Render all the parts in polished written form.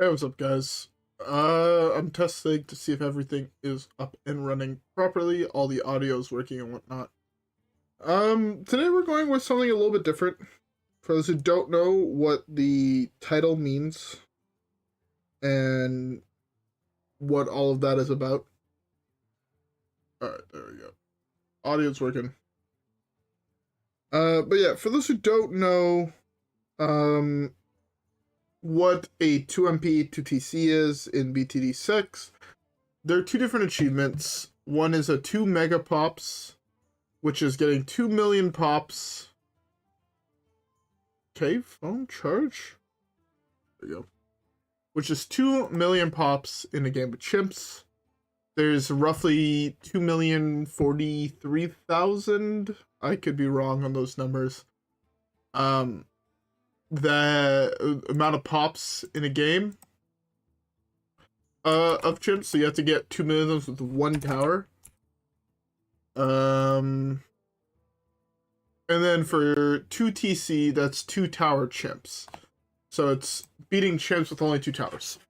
Hey, what's up, guys? I'm testing to see if everything is up and running properly, all the audio is working and whatnot. Today we're going with something a little bit different. For those who don't know what the title means and what all of that is about. Alright, there we go. Audio's working. But yeah, for those who don't know, what a 2MP 2TC is in BTD6, there are two different achievements. One is a 2 mega pops, which is getting 2 million pops. Okay, phone charge. There you go. Which is 2 million pops in a game of chimps. There's roughly 2,043,000. I could be wrong on those numbers. The amount of pops in a game of chimps, so you have to get 2 million of those with one tower. And then for 2TC, that's 2 tower chimps. So it's beating chimps with only 2 towers.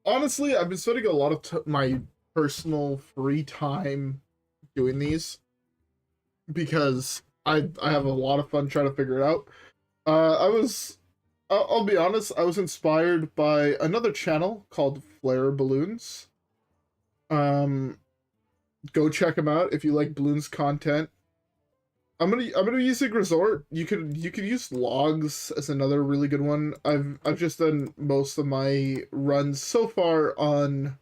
Honestly, I've been spending a lot of my personal free time doing these because I have a lot of fun trying to figure it out. I'll be honest, I was inspired by another channel called Flare Balloons. Go check them out if you like balloons content. I'm gonna be using Resort. You could use Logs as another really good one. I've just done most of my runs so far on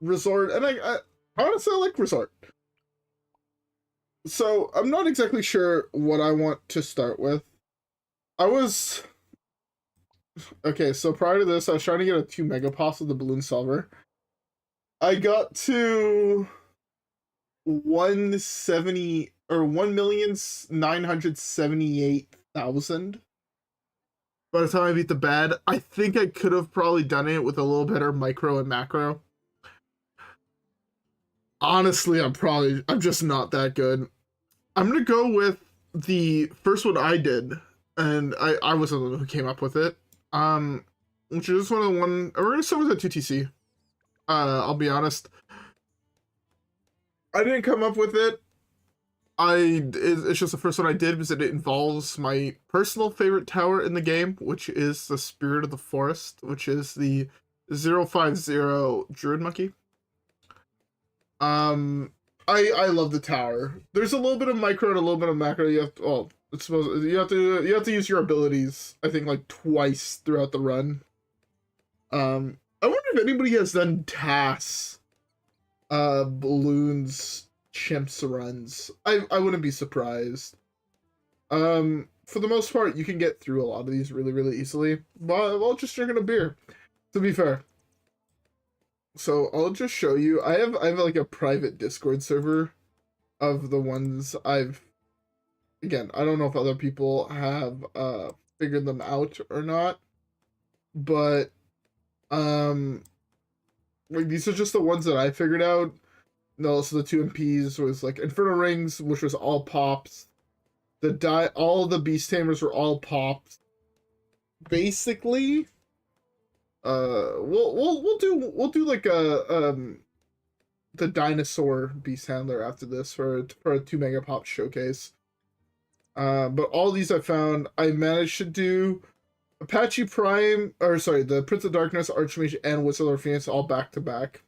Resort, and I honestly like Resort. So I'm not exactly sure what I want to start with. Okay, so prior to this, I was trying to get a 2 megapops with the balloon solver. I got to 170 or 1,978,000. By the time I beat the bad, I think I could have probably done it with a little better micro and macro. Honestly, I'm just not that good. I'm gonna go with the first one I did, and I wasn't the one who came up with it. Which is one of the one. We're gonna start with the 2TC. I'll be honest. I didn't come up with it. It's just the first one I did because it involves my personal favorite tower in the game, which is the Spirit of the Forest, which is the 050 Druid Monkey. I love the tower. There's a little bit of micro and a little bit of macro. You have to, well, it's supposed you have to use your abilities, I think, like twice throughout the run. I wonder if anybody has done TAS balloons chimps runs. I wouldn't be surprised. For the most part, you can get through a lot of these really easily while just drinking a beer, to be fair. So I'll just show you. I have like a private Discord server of the ones I've. Again, I don't know if other people have figured them out or not, but like these are just the ones that I figured out. No, so the 2MPs was like Inferno Rings, which was all pops. All the Beast Tamers were all pops. Basically, we'll do like the dinosaur Beast Handler after this for a 2 mega pop showcase. But all these I found, I managed to do Apache Prime, or sorry, the Prince of Darkness, Archmage, and Whistler Phoenix all back to back.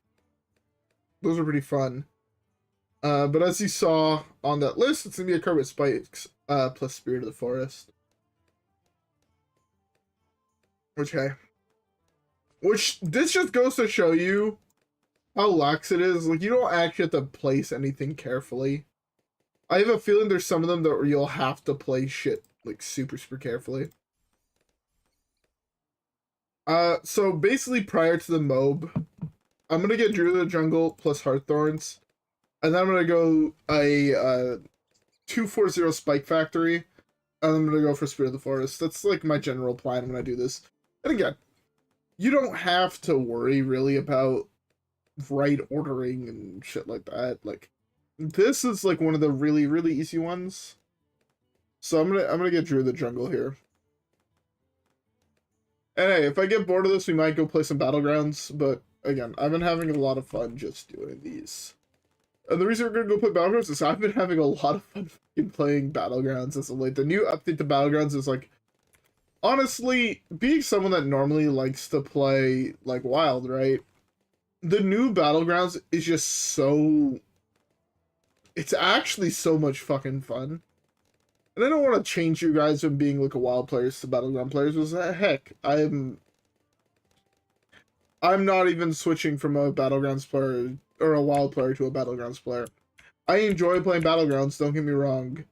Those are pretty fun. But as you saw on that list, it's gonna be a card with Spikes, plus Spirit of the Forest. Okay. Which, this just goes to show you how lax it is. Like, you don't actually have to place anything carefully. I have a feeling there's some of them that you'll have to play shit, like, super carefully. So basically prior to the MOB, I'm gonna get Druid of the Jungle plus Heartthorns, and then I'm gonna go a 240 Spike Factory, and I'm gonna go for Spirit of the Forest. That's like my general plan when I do this. And again, you don't have to worry really about right ordering and shit like that. Like, this is like one of the really easy ones. So I'm gonna get Druid of the Jungle here. And hey, if I get bored of this, we might go play some Battlegrounds, but again, I've been having a lot of fun just doing these. And the reason we're gonna go play Battlegrounds is I've been having a lot of fun playing Battlegrounds as of late. The new update to Battlegrounds is like, honestly, being someone that normally likes to play like Wild, right? The new Battlegrounds is just so... It's actually so much fucking fun. And I don't want to change you guys from being like a Wild players to Battleground players, because heck, I'm not even switching from a Battlegrounds player or a Wild player to a Battlegrounds player. I enjoy playing Battlegrounds, don't get me wrong.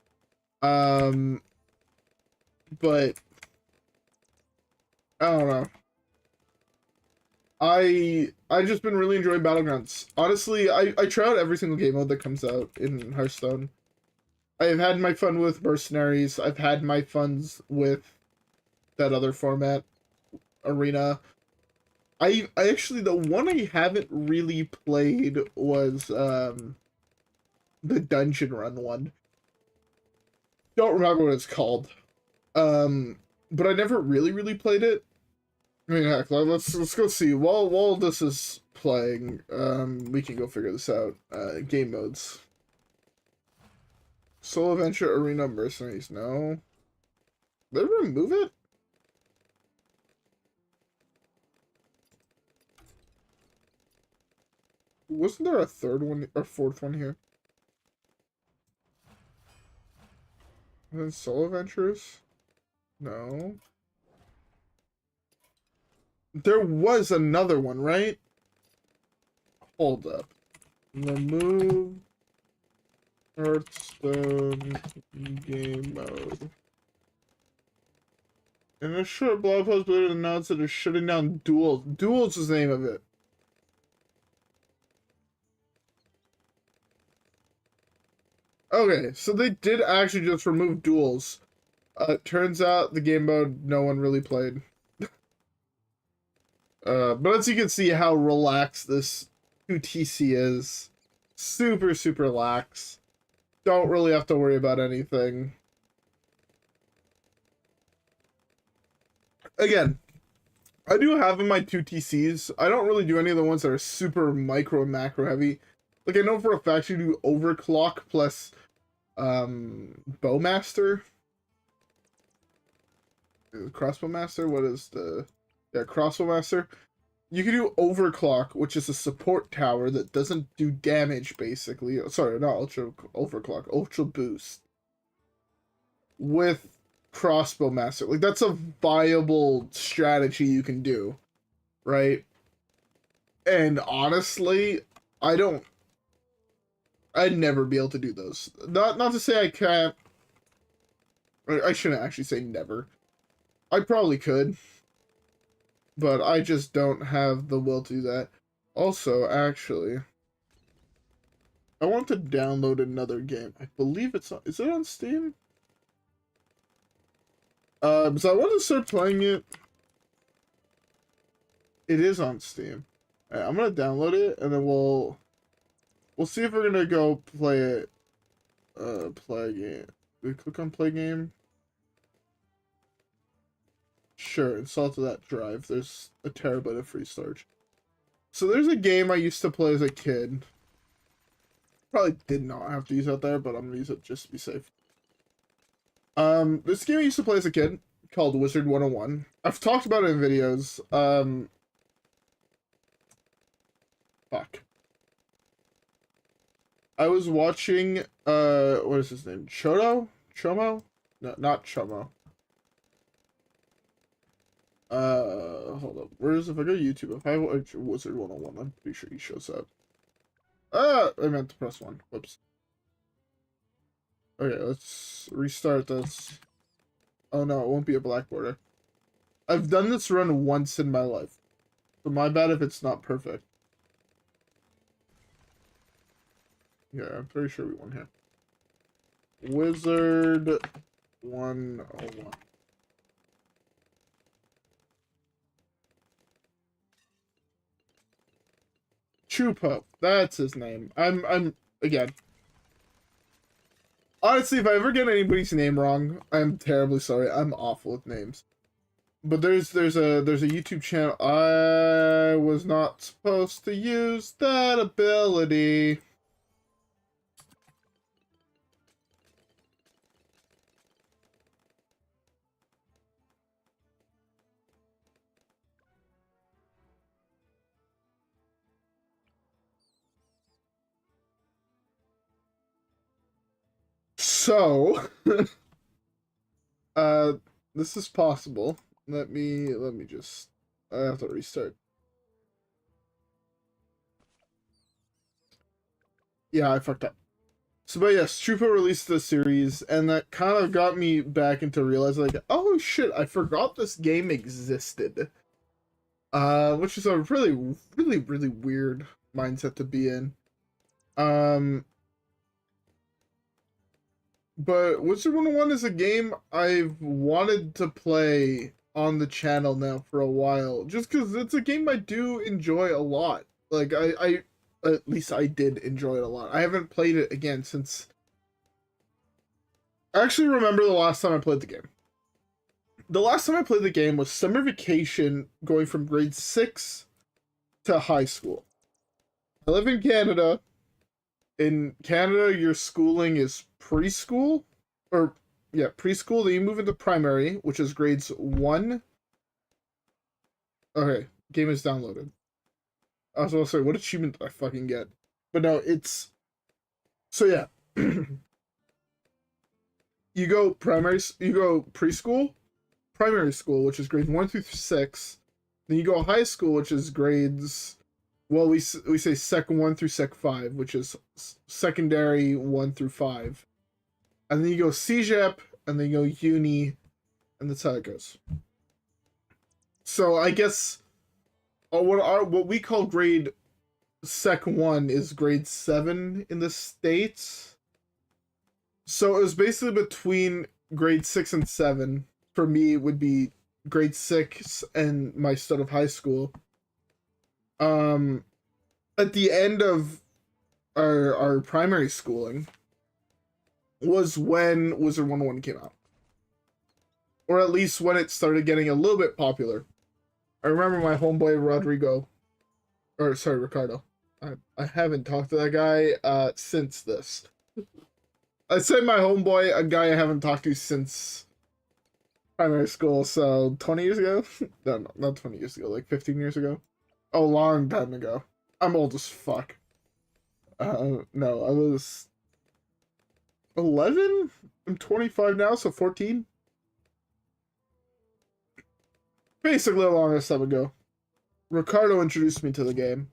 But I don't know. I just been really enjoying Battlegrounds. Honestly, I try out every single game mode that comes out in Hearthstone. I've had my fun with Mercenaries. I've had my funs with that other format, Arena. I actually, the one I haven't really played was the Dungeon Run one. Don't remember what it's called. But I never really played it. I mean, heck, let's go see. While this is playing, we can go figure this out. Game modes. Solo Adventure, Arena, Mercenaries. No. Did they remove it? Wasn't there a third one or fourth one here? And then Solo Adventures? No. There was another one, right? Hold up. Remove Hearthstone game mode. In a short blog post, Blizzard announced that they're shutting down Duels. Duels is the name of it. Okay, so they did actually just remove Duels. Turns out the game mode no one really played. But as you can see how relaxed this 2TC is. Super lax. Don't really have to worry about anything. Again, I do have in my 2TCs. I don't really do any of the ones that are super micro and macro heavy. Like, I know for a fact you do Overclock plus Bowmaster. Crossbowmaster? What is the... Yeah, Crossbowmaster. You can do Overclock, which is a support tower that doesn't do damage, basically. Sorry, not Overclock. Ultra Boost. With Crossbowmaster. Like, that's a viable strategy you can do. Right? And honestly, I'd never be able to do those. Not to say I can't. I shouldn't actually say never. I probably could. But I just don't have the will to do that. Also, actually, I want to download another game. I believe it's on... Is it on Steam? So I want to start playing it. It is on Steam. Right, I'm gonna download it, and then we'll see if we're gonna go play it. Play a game. We click on play game. Sure, install to that drive. There's a terabyte of free storage. So there's a game I used to play as a kid. Probably did not have to use it there, but I'm gonna use it just to be safe. This game I used to play as a kid called Wizard 101. I've talked about it in videos. Fuck. I was watching, what is his name? Chomo? No, not Chomo. Hold up. Where's, if I go to YouTube, if I watch Wizard 101, I'm pretty sure he shows up. I meant to press 1. Whoops. Okay, let's restart this. Oh no, it won't be a black border. I've done this run once in my life. So my bad if it's not perfect. Yeah, I'm pretty sure we won here. Wizard 101. Chupo, that's his name. I'm again. Honestly, if I ever get anybody's name wrong, I'm terribly sorry. I'm awful with names. But there's a YouTube channel. I was not supposed to use that ability. So, uh, this is possible. Let me just. I have to restart. Yeah, I fucked up. So, but yes, Chupa released the series, and that kind of got me back into realizing, like, oh shit, I forgot this game existed. Which is a really, really, really weird mindset to be in. Um, but Wizard 101 is a game I've wanted to play on the channel now for a while, just because it's a game I do enjoy a lot. Like, I at least I did enjoy it a lot. I haven't played it again since. I actually remember the last time I played the game. The last time I played the game was summer vacation, going from grade 6 to high school. I live in Canada. In Canada, your schooling is preschool, or yeah, preschool. Then you move into primary, which is grades 1. Okay, game is downloaded. I was gonna say, what achievement did I fucking get? But no, it's so yeah. You go preschool, primary school, which is grades 1 through 6. Then you go high school, which is grades. Well, we say sec 1 through sec 5, which is secondary 1 through 5. And then you go CJEP, and then you go uni, and that's how it goes. So I guess what we call grade sec 1 is grade 7 in the States. So it was basically between grade 6 and 7. For me, it would be grade 6 and my start of high school. At the end of our primary schooling was when Wizard 101 came out. Or at least when it started getting a little bit popular. I remember my homeboy Ricardo. I haven't talked to that guy since this. I say my homeboy, a guy I haven't talked to since primary school, so 20 years ago? No, not 20 years ago, like 15 years ago. A long time ago. I'm old as fuck. No, I was 11? I'm 25 now, so 14? Basically a long time ago. Ricardo introduced me to the game.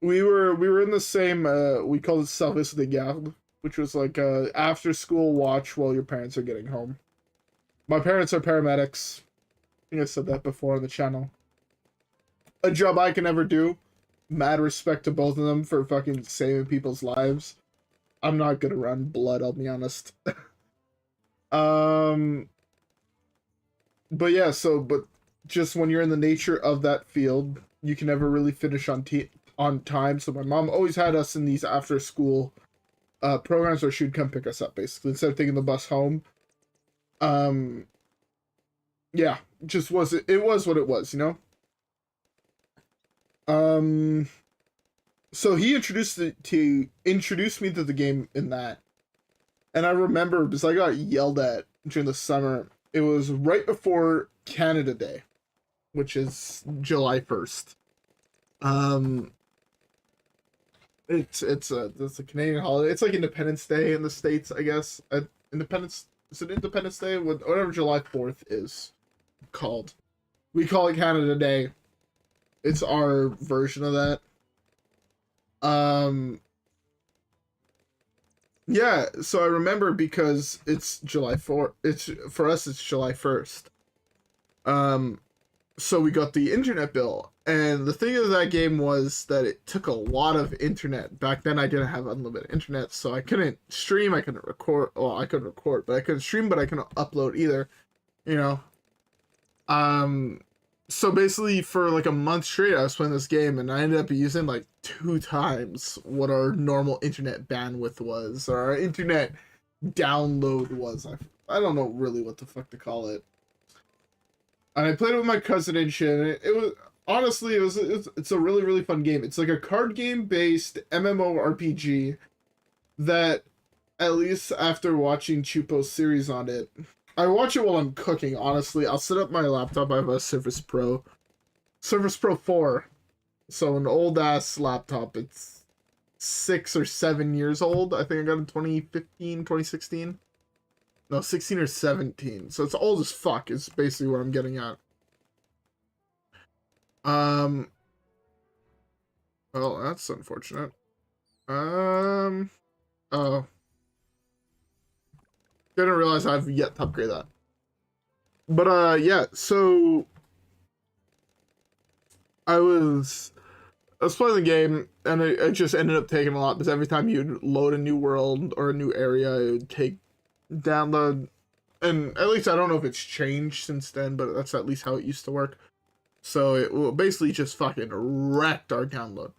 We were in the same, we called it Service de Garde, which was like a after school watch while your parents are getting home. My parents are paramedics. I think I said that before on the channel. A job I can never do. Mad respect to both of them for fucking saving people's lives. I'm not good around blood, I'll be honest. But yeah, but just when you're in the nature of that field, you can never really finish on time. So my mom always had us in these after school programs where she'd come pick us up, basically, instead of taking the bus home. Yeah, just it was what it was, you know? So he introduced me to the game in that. And I remember because I got yelled at during the summer. It was right before Canada Day, which is July 1st. It's a Canadian holiday. It's like Independence Day in the States, I guess. Is it Independence Day? Whatever July 4th is called. We call it Canada Day. It's our version of that. Yeah, so I remember because it's July 4th. For us it's July 1st. So we got the internet bill. And the thing of that game was that it took a lot of internet. Back then I didn't have unlimited internet, so I couldn't stream, I couldn't record. Well, I could record, but I couldn't stream, but I couldn't upload either. You know? So basically for like a month straight I was playing this game, and I ended up using like 2 times what our normal internet bandwidth was, or our internet download was. I don't know really what the fuck to call it. And I played it with my cousin and shit. And it was honestly, it's a really really fun game. It's like a card game based MMORPG that, at least after watching Chupo's series on it, I watch it while I'm cooking. Honestly, I'll set up my laptop. I have a Surface Pro 4, so an old ass laptop. It's 6 or 7 years old. I think I got it in 2015, 2016. No, 16 or 17. So it's old as fuck, is basically what I'm getting at. Well, that's unfortunate. Oh. Didn't realize I've yet to upgrade that. But, yeah, so I was playing the game, and it just ended up taking a lot, because every time you'd load a new world or a new area, it would take download, and at least I don't know if it's changed since then, but that's at least how it used to work. So it basically just fucking wrecked our download.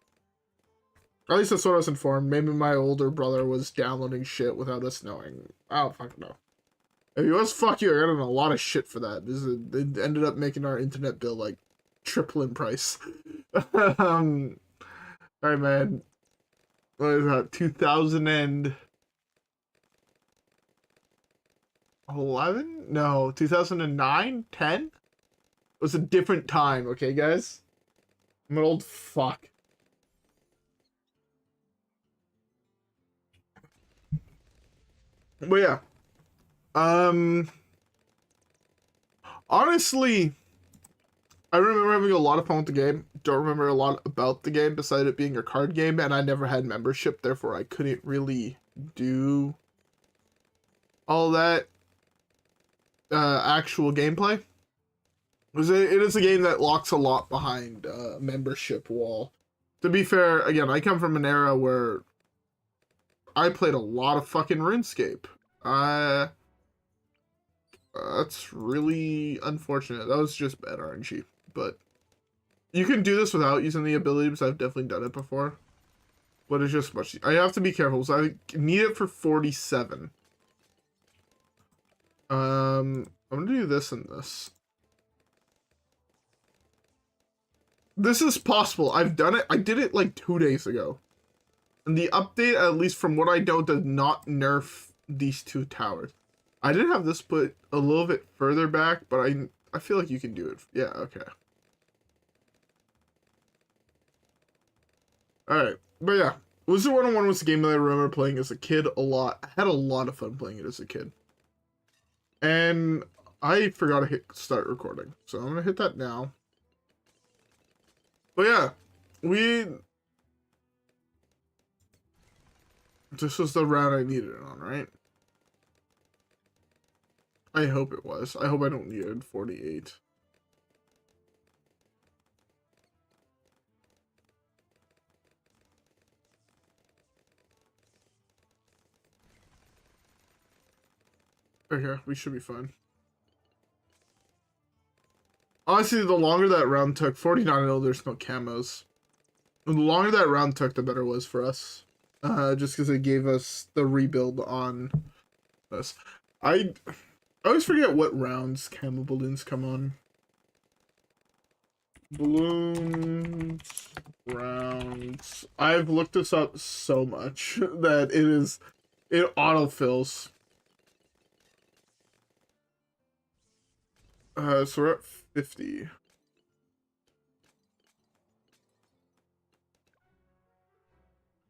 At least that's what I was informed. Maybe my older brother was downloading shit without us knowing. I don't fucking know. If he was, fuck you, I got in a lot of shit for that. It ended up making our internet bill like triple in price. Alright, man. What is that? 2011? No, 2009? 10? It was a different time, okay, guys? I'm an old fuck. But yeah. Honestly, I remember having a lot of fun with the game. Don't remember a lot about the game besides it being a card game, and I never had membership, therefore I couldn't really do all that actual gameplay. It is a game that locks a lot behind membership wall. To be fair, again, I come from an era where I played a lot of fucking RuneScape. That's really unfortunate. That was just bad RNG. But you can do this without using the ability, because I've definitely done it before. But it's just much. I have to be careful, so I need it for 47. I'm gonna do this and this. This is possible. I've done it. I did it like 2 days ago. And the update, at least from what I know, does not nerf these 2 towers. I did have this put a little bit further back, but I feel like you can do it. Yeah, okay. Alright, but yeah. Wizard 101 was a game that I remember playing as a kid a lot. I had a lot of fun playing it as a kid. And I forgot to hit start recording, so I'm gonna hit that now. But yeah, this was the round I needed it on, right? I hope it was. I hope I don't need it 48. Okay, we should be fine. Honestly, the longer that round took, 49-0, there's no camos. The longer that round took, the better it was for us. Just because it gave us the rebuild on this. I always forget what rounds camo balloons come on. Balloons, rounds. I've looked this up so much that it autofills. So we're at 50.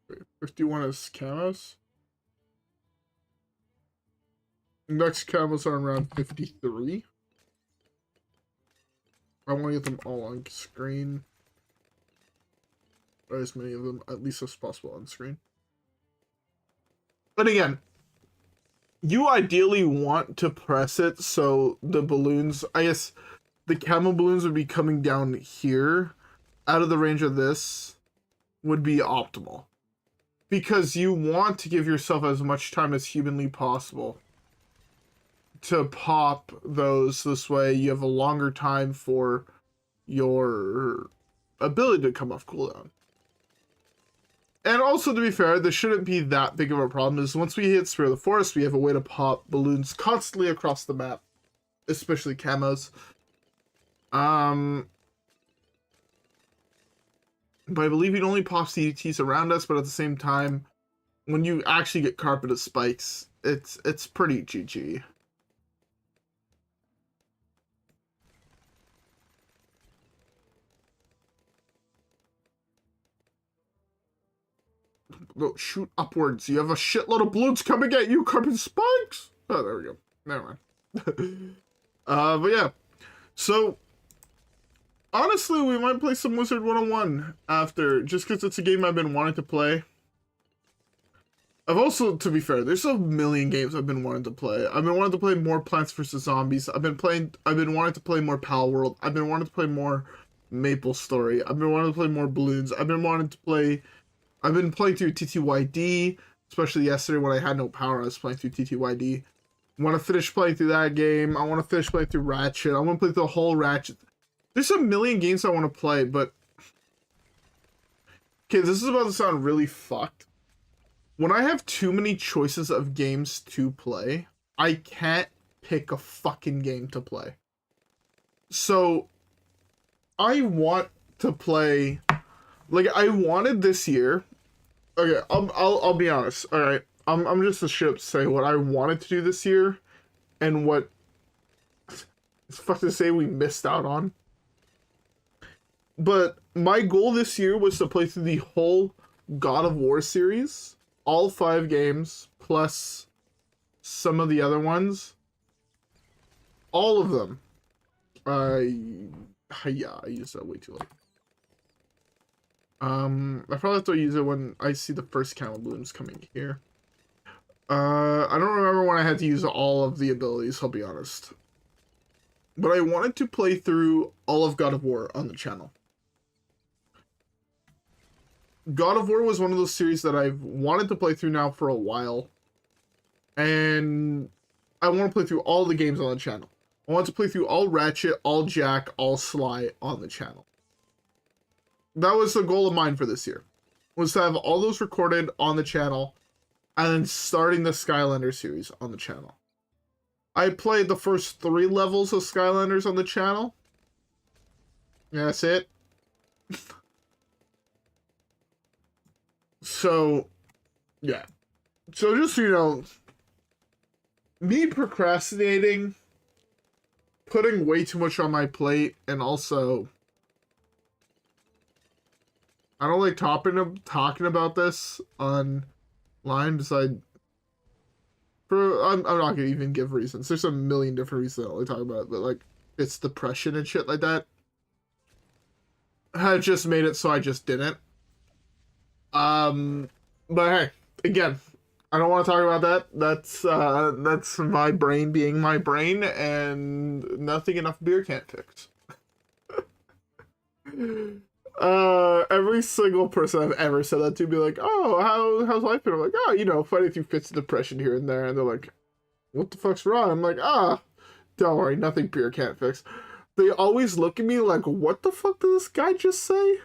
Wait, 51 is camos. Next camos are around 53. I want to get them all on screen. Or as many of them, at least as possible, on screen. But again, you ideally want to press it so the balloons, I guess the camo balloons would be coming down here. Out of the range of this would be optimal. Because you want to give yourself as much time as humanly possible to pop those. This way you have a longer time for your ability to come off cooldown. And also, to be fair, this shouldn't be that big of a problem, is once we hit Spirit of the Forest, we have a way to pop balloons constantly across the map, especially camos. Um, but I believe it only pops CDTs around us, but at the same time, when you actually get carpeted spikes, it's pretty GG. Go shoot upwards. You have a shitload of balloons coming at you, carpet spikes. Oh, there we go. Never mind. But yeah. So, honestly, we might play some Wizard 101 after, just because it's a game I've been wanting to play. I've also, to be fair, there's a million games I've been wanting to play. I've been wanting to play more Plants vs. Zombies. I've been wanting to play more Pal World. I've been wanting to play more Maple Story. I've been wanting to play more Balloons. I've been playing through TTYD, especially yesterday when I had no power. I was playing through TTYD. I want to finish playing through that game. I want to finish playing through Ratchet. I want to play the whole Ratchet. There's a million games I want to play, but... Okay, this is about to sound really fucked. When I have too many choices of games to play, I can't pick a fucking game to play. So, I want to play... Like, I wanted this year... Okay, I'll be honest, alright? I'm just a shit up to say what I wanted to do this year, and what... It's fucked to say we missed out on. But my goal this year was to play through the whole God of War series, all 5 games, plus some of the other ones. All of them. Yeah, I used that way too late. I probably have to use it when I see the first count of balloons coming here. I don't remember when I had to use all of the abilities, I'll be honest. But I wanted to play through all of God of War on the channel. God of War was one of those series that I've wanted to play through now for a while. And I want to play through all the games on the channel. I want to play through all Ratchet, all Jack, all Sly on the channel. That was the goal of mine for this year. Was to have all those recorded on the channel. And then starting the Skylander series on the channel. I played the first 3 levels of Skylanders on the channel. Yeah, that's it. So, yeah. So just, you know, me procrastinating, putting way too much on my plate, and also, I don't like talking about this online, besides, I'm not gonna even give reasons. There's a million different reasons I don't like talking about it, but like, it's depression and shit like that. I just made it so I just didn't. But hey, again, I don't want to talk about that. That's my brain being my brain, and nothing enough beer can't fix. Every single person I've ever said that to be like, oh, how's life been? I'm like, oh, you know, fighting through fits of depression here and there, and they're like, what the fuck's wrong? I'm like, don't worry, nothing beer can't fix. They always look at me like, what the fuck did this guy just say?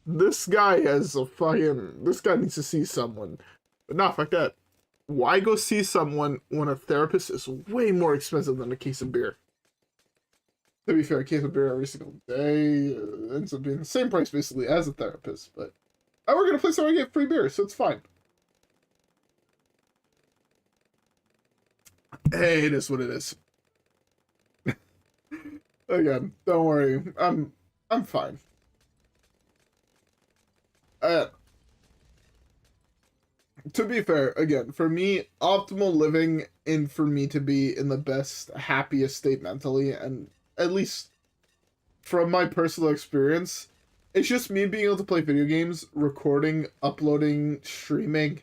This guy has this guy needs to see someone. But nah, fuck that. Why go see someone when a therapist is way more expensive than a case of beer? To be fair, a case of beer every single day ends up being the same price basically as a therapist, but I work at a place where I get free beer, so it's fine. Hey, it is what it is. Again, don't worry. I'm fine. To be fair, again, for me, optimal living and for me to be in the best, happiest state mentally, and at least from my personal experience, it's just me being able to play video games, recording, uploading, streaming,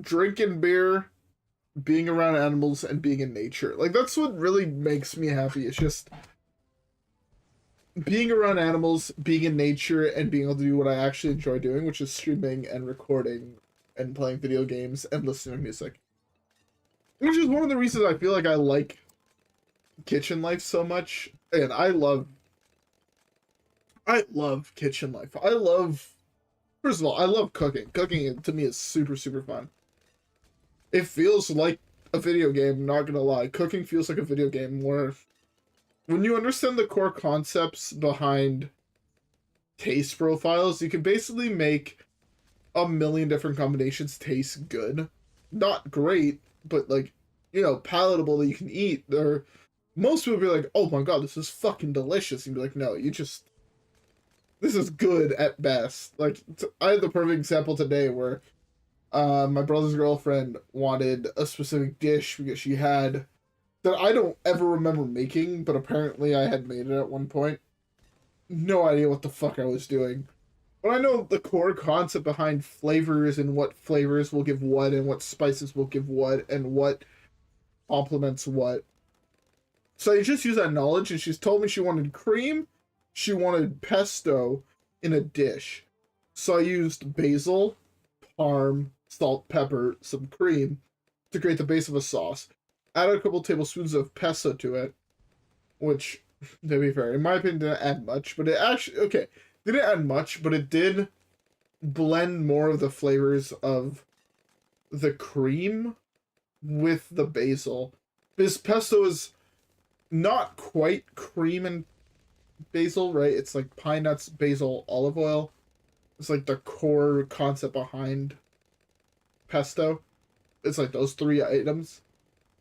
drinking beer, being around animals, and being in nature. Like, that's what really makes me happy. It's just being around animals, being in nature, and being able to do what I actually enjoy doing, which is streaming and recording and playing video games and listening to music. Which is one of the reasons I feel like I like kitchen life so much. And I love kitchen life. First of all, I love cooking. Cooking to me is super, super fun. It feels like a video game, not gonna lie. Cooking feels like a video game where when you understand the core concepts behind taste profiles, you can basically make a million different combinations taste good. Not great, but like, you know, palatable that you can eat. There, most people be like, "Oh my god, this is fucking delicious," and be like, "No, you just this is good at best." Like, I had the perfect example today where my brother's girlfriend wanted a specific dish because she had that I don't ever remember making, but apparently I had made it at one point. No idea what the fuck I was doing. But I know the core concept behind flavors and what flavors will give what and what spices will give what and what complements what. So I just use that knowledge, and she's told me she wanted cream, she wanted pesto in a dish. So I used basil, parm, salt, pepper, some cream to create the base of a sauce. Added a couple tablespoons of pesto to it, which, to be fair, in my opinion, didn't add much, but it actually, okay, didn't add much, but it did blend more of the flavors of the cream with the basil. Because pesto is not quite cream and basil, right? It's like pine nuts, basil, olive oil. It's like the core concept behind pesto. It's like those three items.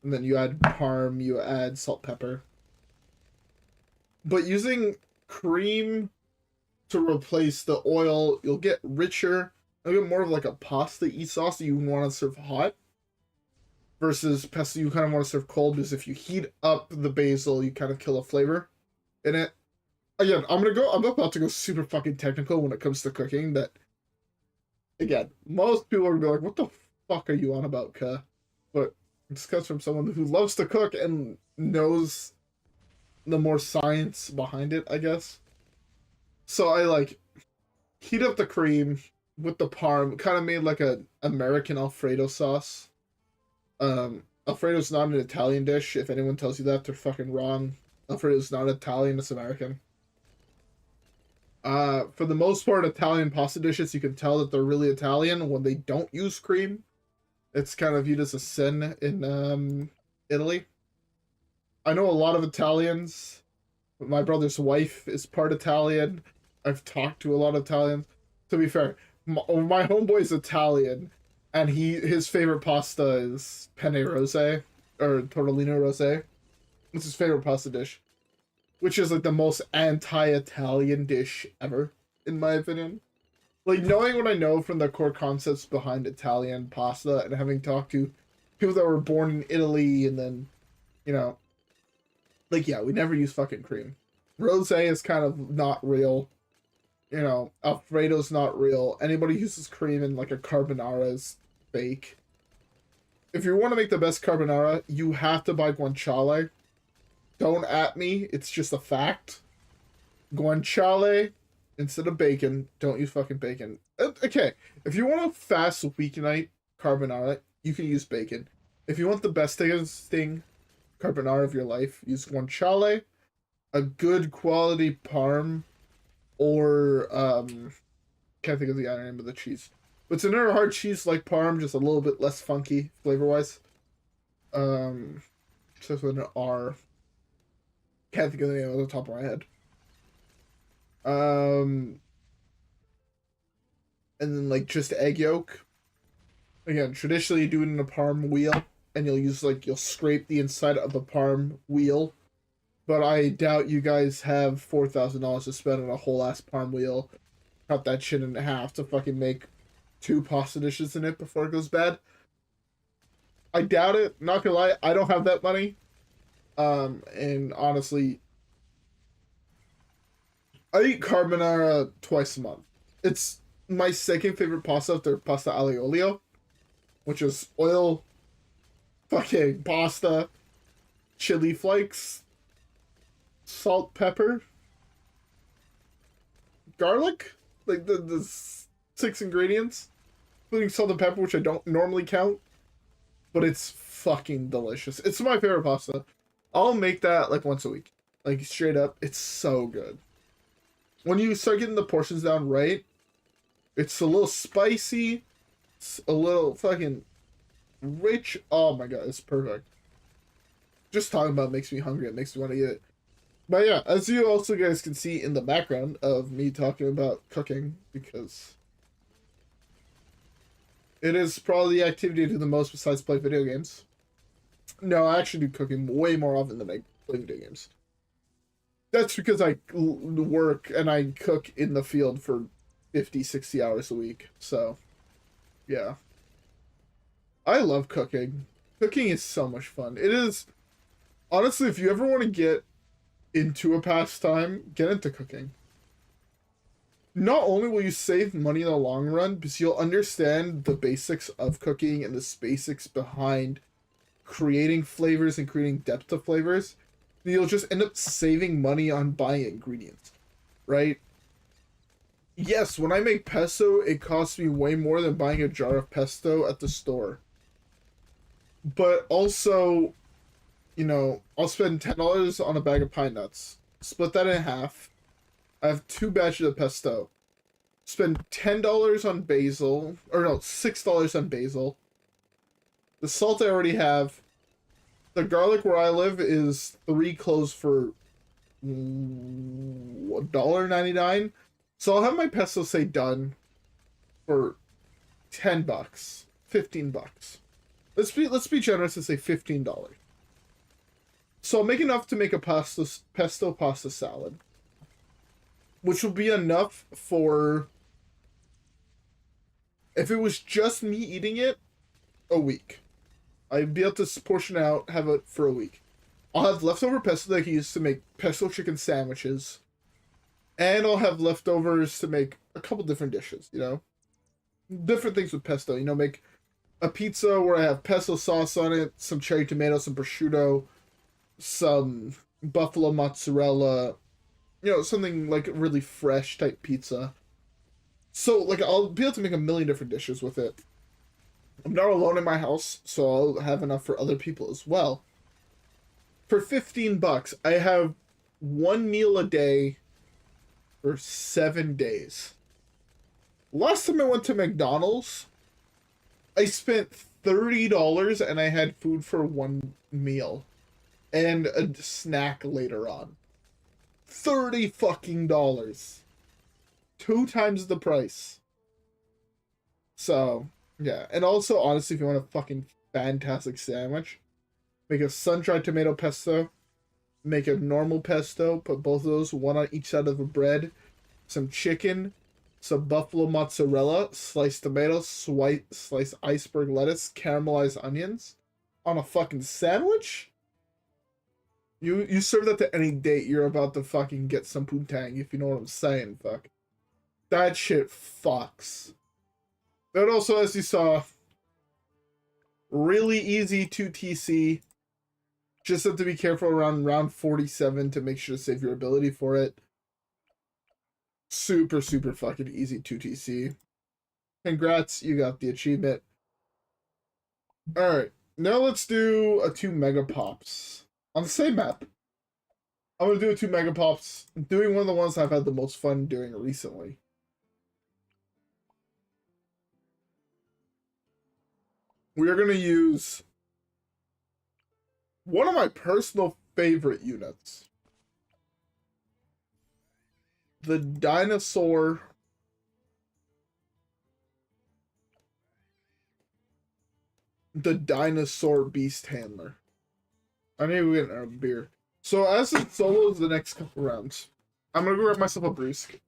And then you add parm, you add salt, pepper. But using cream to replace the oil, you'll get richer. You'll get more of like a pasta-y sauce that you want to serve hot. Versus pesto, you kind of want to serve cold, because if you heat up the basil, you kind of kill a flavor in it. Again, I'm about to go super fucking technical when it comes to cooking. That, again, most people are gonna be like, "What the fuck are you on about, cuh?" But this comes from someone who loves to cook and knows the more science behind it, I guess. So I like heat up the cream with the parm, kind of made like a American Alfredo sauce. Alfredo's not an Italian dish. If anyone tells you that, they're fucking wrong. Alfredo's not Italian, it's American. For the most part, Italian pasta dishes, you can tell that they're really Italian when they don't use cream. It's kind of viewed as a sin in Italy. I know a lot of Italians. My brother's wife is part Italian. I've talked to a lot of Italians. To be fair, my homeboy is Italian, and his favorite pasta is penne rose or tortellino rose. It's his favorite pasta dish, which is like the most anti-Italian dish ever, in my opinion. Like, knowing what I know from the core concepts behind Italian pasta and having talked to people that were born in Italy, and then, you know, like, yeah, we never use fucking cream. Rosé is kind of not real. You know, Alfredo's not real. Anybody who uses cream in like a carbonara is fake. If you want to make the best carbonara, you have to buy guanciale. Don't at me, it's just a fact. Guanciale instead of bacon. Don't use fucking bacon. Okay, if you want a fast weeknight carbonara, you can use bacon. If you want the best tasting carbonara of your life, use guanciale, a good quality parm, or can't think of the other name of the cheese. But it's another hard cheese like parm, just a little bit less funky flavor wise. Starts with an R. Can't think of the name off the top of my head. And then like just egg yolk. Again, traditionally you do it in a parm wheel, and you'll scrape the inside of the parm wheel. But I doubt you guys have $4,000 to spend on a whole ass parm wheel. Cut that shit in half to fucking make 2 pasta dishes in it before it goes bad. I doubt it. Not gonna lie, I don't have that money. And honestly, I eat carbonara twice a month. It's my second favorite pasta after pasta aglio olio, which is oil, fucking pasta, chili flakes, salt, pepper, garlic, like the 6 ingredients, including salt and pepper, which I don't normally count, but it's fucking delicious. It's my favorite pasta. I'll make that like once a week, like straight up. It's so good. When you start getting the portions down right, it's a little spicy, it's a little fucking rich. Oh my god, it's perfect. Just talking about it makes me hungry. It makes me want to eat it. But yeah, as you also guys can see in the background of me talking about cooking, because it is probably the activity I do the most besides play video games. No, I actually do cooking way more often than I play video games. That's because I work and I cook in the field for 50, 60 hours a week. So, yeah. I love cooking. Cooking is so much fun. It is, honestly, if you ever want to get into a pastime, get into cooking. Not only will you save money in the long run, because you'll understand the basics of cooking and the basics behind creating flavors and creating depth of flavors, you'll just end up saving money on buying ingredients, right? Yes, when I make pesto, it costs me way more than buying a jar of pesto at the store. But also, you know, I'll spend $10 on a bag of pine nuts, split that in half. I have 2 batches of pesto. Spend $10 on basil, or no, $6 on basil. The salt I already have. The garlic where I live is 3 cloves for $1.99. So I'll have my pesto say done for $10, $15. Let's be generous and say $15. So I'll make enough to make a pesto pasta salad, which will be enough for, if it was just me eating it, a week. I'd be able to portion out, have it for a week. I'll have leftover pesto that I can use to make pesto chicken sandwiches. And I'll have leftovers to make a couple different dishes, you know? Different things with pesto, you know, make a pizza where I have pesto sauce on it, some cherry tomato, some prosciutto, some buffalo mozzarella, you know, something like really fresh type pizza. So, like, I'll be able to make a million different dishes with it. I'm not alone in my house, so I'll have enough for other people as well. For $15, I have 1 meal a day for 7 days. Last time I went to McDonald's, I spent $30 and I had food for 1 meal and a snack later on. 30 fucking dollars. 2 times the price. So, yeah. And also, honestly, if you want a fucking fantastic sandwich, make a sun-dried tomato pesto, make a normal pesto, put both of those, one on each side of a bread, some chicken, some buffalo mozzarella, sliced tomatoes, sliced iceberg lettuce, caramelized onions on a fucking sandwich? You serve that to any date, you're about to fucking get some poontang, if you know what I'm saying, fuck. That shit fucks. But also, as you saw, really easy to TC. Just have to be careful around round 47 to make sure to save your ability for it. Super, super fucking easy to TC. Congrats, you got the achievement. Alright, now let's do a 2 mega pops. On the same map. I'm gonna do a 2 mega pops. Doing one of the ones I've had the most fun doing recently. We are gonna use one of my personal favorite units. The dinosaur beast handler. I need to get a beer. So as it solos the next couple rounds, I'm gonna go grab myself a brewski.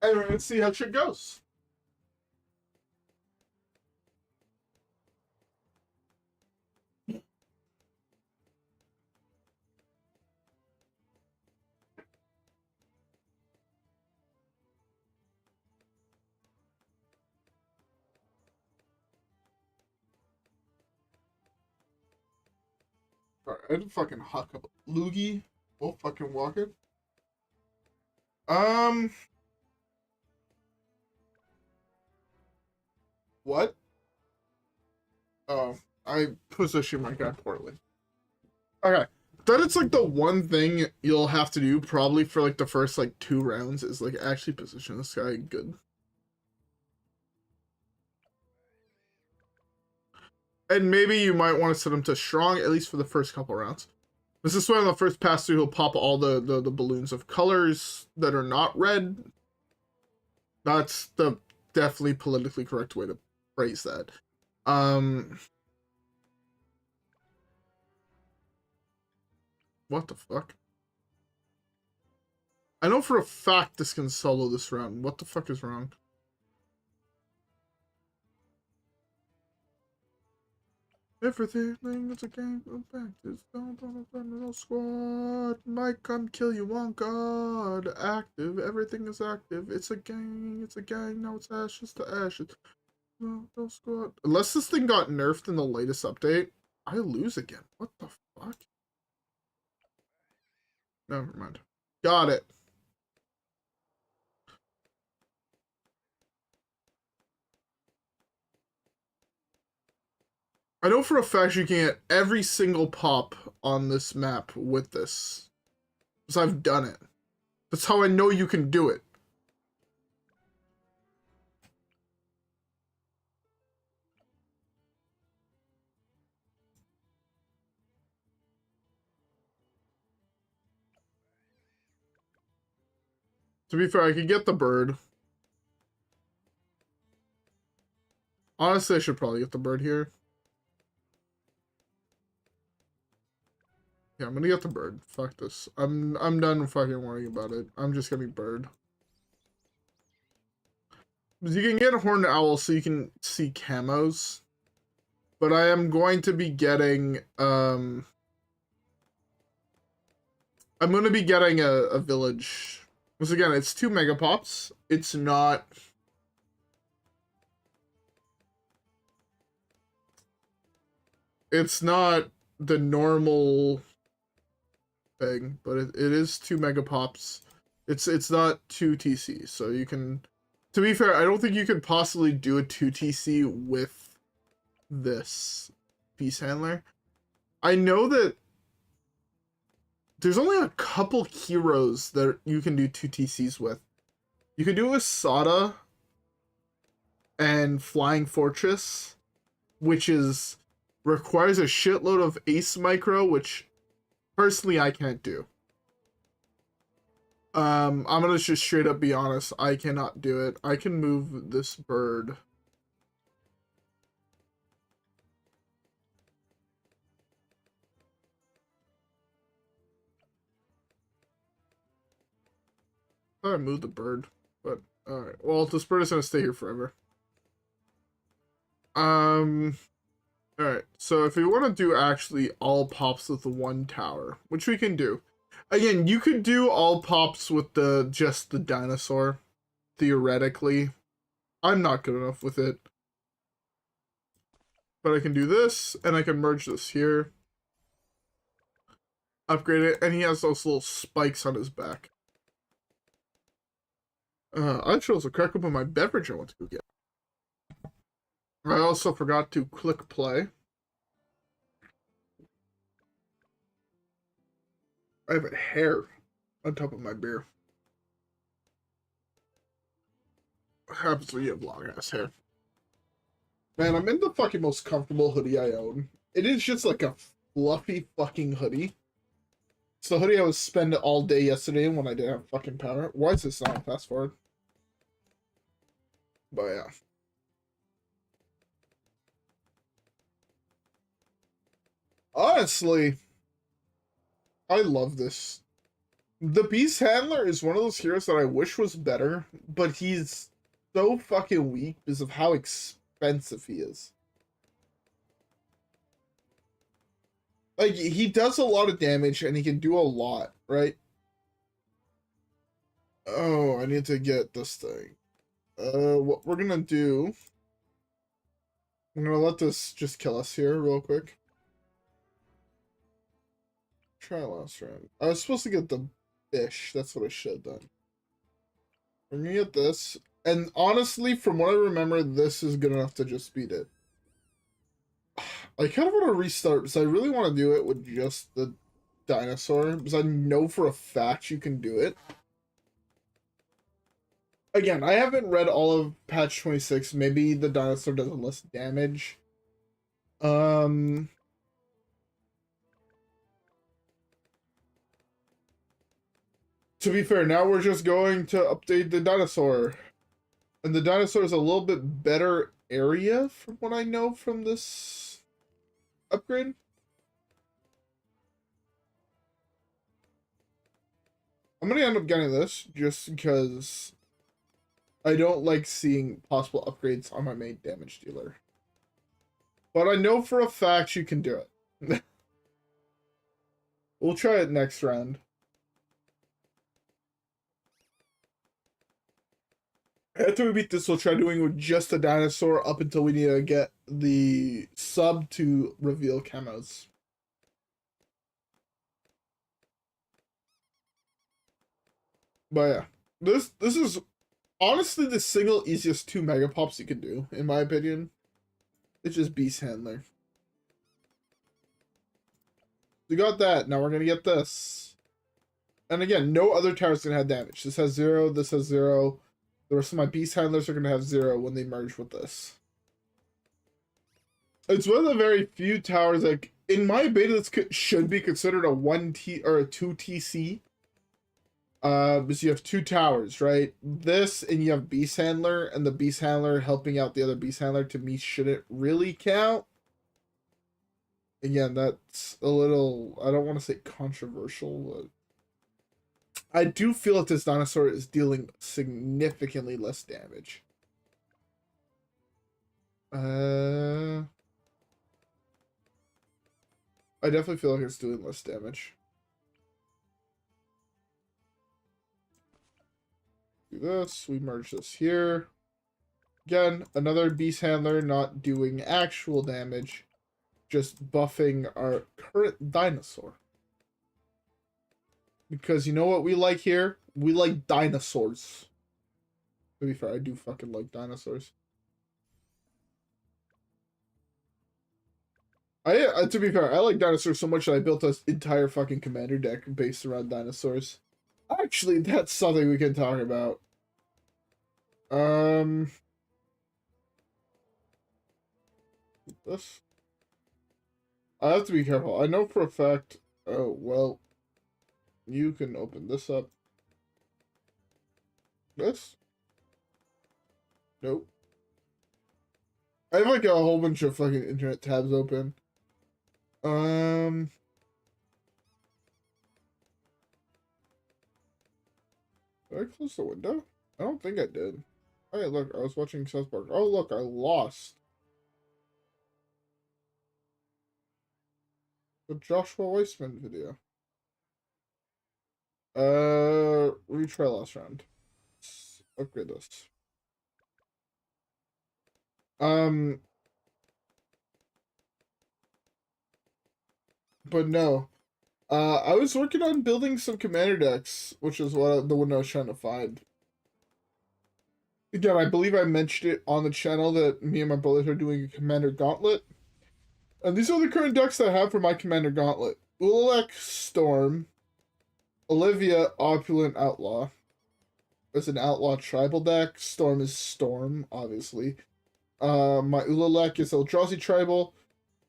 And we're gonna see how shit goes. Alright, I had a fucking hot cup of loogie. Oh, fucking walk it. What? Oh, I positioned my guy poorly. Okay. That it's like the one thing you'll have to do probably for like the first like 2 rounds is like actually position this guy good. And maybe you might want to set him to strong, at least for the first couple rounds. This is why on the first pass through he'll pop all the balloons of colors that are not red. That's the definitely politically correct way to phrase that. What the fuck? I know for a fact this can solo this round. What the fuck is wrong? Everything is a game of practice. No squad. Might come kill you on God. Active. Everything is active. It's a gang. It's a gang. Now it's ashes to ashes. No squad. Unless this thing got nerfed in the latest update, I lose again. What the fuck? Never mind. Got it. I know for a fact you can get every single pop on this map with this. Because I've done it. That's how I know you can do it. To be fair, I could get the bird. Honestly, I should probably get the bird here. Yeah, I'm gonna get the bird. Fuck this. I'm done fucking worrying about it. I'm just getting bird. You can get a horned owl so you can see camos. But I am going to be getting I'm gonna be getting a village. Once again, it's 2 megapops. It's not the normal thing, but it is 2 megapops. It's not 2 TC, so you can. To be fair, I don't think you could possibly do a 2 TC with this Beast Handler. I know that there's only a couple heroes that you can do 2 TCs with. You can do it with Sada and Flying Fortress, which requires a shitload of Ace Micro, which personally I can't do. I'm gonna just straight up be honest, I cannot do it. I can move this bird. I thought I moved the bird, but alright. Well, this bird is gonna stay here forever. Alright, so if we want to do actually all pops with the 1 tower, which we can do. Again, you could do all pops with just the dinosaur, theoretically. I'm not good enough with it. But I can do this, and I can merge this here. Upgrade it, and he has those little spikes on his back. I chose to crack open my beverage I want to go get. I also forgot to click play. I have a hair on top of my beer. What happens when you have long ass hair? Man, I'm in the fucking most comfortable hoodie I own. It is just like a fluffy fucking hoodie. It's the hoodie I was spending all day yesterday when I didn't have fucking power. Why is this not fast forward? But yeah. Honestly, I love this. The Beast Handler is one of those heroes that I wish was better, but he's so fucking weak because of how expensive he is. Like, he does a lot of damage and he can do a lot, right? Oh, I need to get this thing. What we're gonna do... I'm gonna let this just kill us here real quick. Try last round. I was supposed to get the fish. That's what I should have done. I'm gonna get this. And honestly, from what I remember, this is good enough to just beat it. I kind of want to restart because I really want to do it with just the dinosaur. Because I know for a fact you can do it. Again, I haven't read all of patch 26. Maybe the dinosaur does less damage. To be fair, now we're just going to update the dinosaur. And the dinosaur is a little bit better area from what I know from this upgrade. I'm going to end up getting this just because I don't like seeing possible upgrades on my main damage dealer. But I know for a fact you can do it. We'll try it next round. After we beat this, we'll try doing with just a dinosaur up until we need to get the sub to reveal camos. But yeah, this is honestly the single easiest 2 mega pops you can do, in my opinion. It's just Beast Handler. We got that. Now we're gonna get this. And again, no other tower's gonna have damage. This has 0, this has 0. The rest of my Beast Handlers are gonna have 0 when they merge with this. It's one of the very few towers, like, in my beta, this should be considered a 1T or a 2 TC. Because you have 2 towers, right? This, and you have Beast Handler, and the Beast Handler helping out the other Beast Handler, to me, shouldn't really count. Again, that's a little, I don't want to say controversial, but I do feel that this dinosaur is dealing significantly less damage. I definitely feel like it's doing less damage. Do this, we merge this here. Again, another Beast Handler not doing actual damage, just buffing our current dinosaur. Because you know what we like here? We like dinosaurs. To be fair, I do fucking like dinosaurs. To be fair, I like dinosaurs so much that I built an entire fucking commander deck based around dinosaurs. Actually, that's something we can talk about. This. I have to be careful. I know for a fact. Oh, well. You can open this up. This? Nope. I have like a whole bunch of fucking internet tabs open. Did I close the window? I don't think I did. Hey, look, I was watching South Park. Oh, look, I lost. The Joshua Weissman video. Retry last round. Let's upgrade this. But no. I was working on building some commander decks, which is what the one I was trying to find. Again, I believe I mentioned it on the channel that me and my brothers are doing a commander gauntlet. And these are the current decks that I have for my commander gauntlet. Ululek, Storm. Olivia, Opulent Outlaw. It's an Outlaw tribal deck. Storm is Storm, obviously. My Ululek is Eldrazi tribal.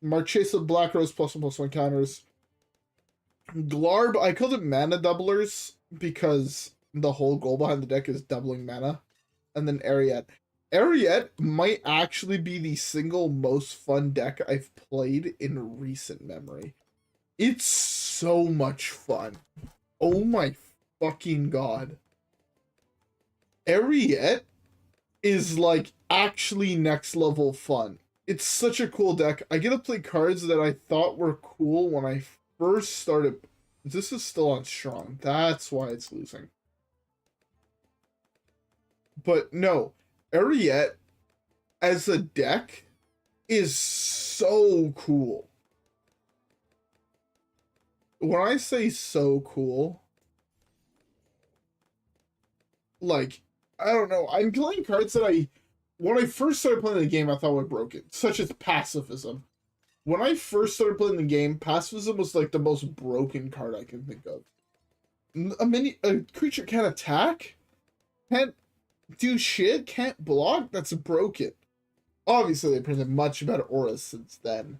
Marchesa, Black Rose, +1/+1 counters. Glarb, I called it mana doublers because the whole goal behind the deck is doubling mana. And then Ariette. Ariette might actually be the single most fun deck I've played in recent memory. It's so much fun. Oh my fucking god. Ariette is like actually next level fun. It's such a cool deck. I get to play cards that I thought were cool when I first started. This is still on strong. That's why it's losing. But no, Ariette as a deck is so cool. When I say so cool, like, I don't know, I'm playing cards that when I first started playing the game, I thought were broken, such as Pacifism. When I first started playing the game, Pacifism was like the most broken card I can think of. A creature can't attack? Can't do shit? Can't block? That's broken. Obviously, they printed much better auras since then.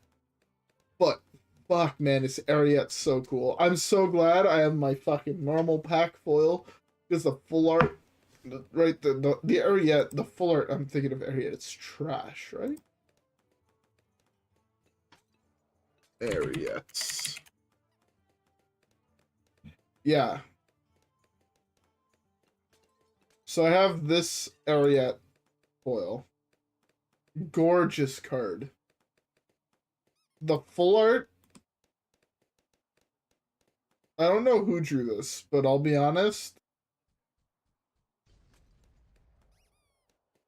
But fuck, man, this Ariet's so cool. I'm so glad I have my fucking normal pack foil because the full art, right? The Ariet, the full art. I'm thinking of Ariet. It's trash, right? Ariets. Yeah. So I have this Ariet foil. Gorgeous card. The full art, I don't know who drew this, but I'll be honest.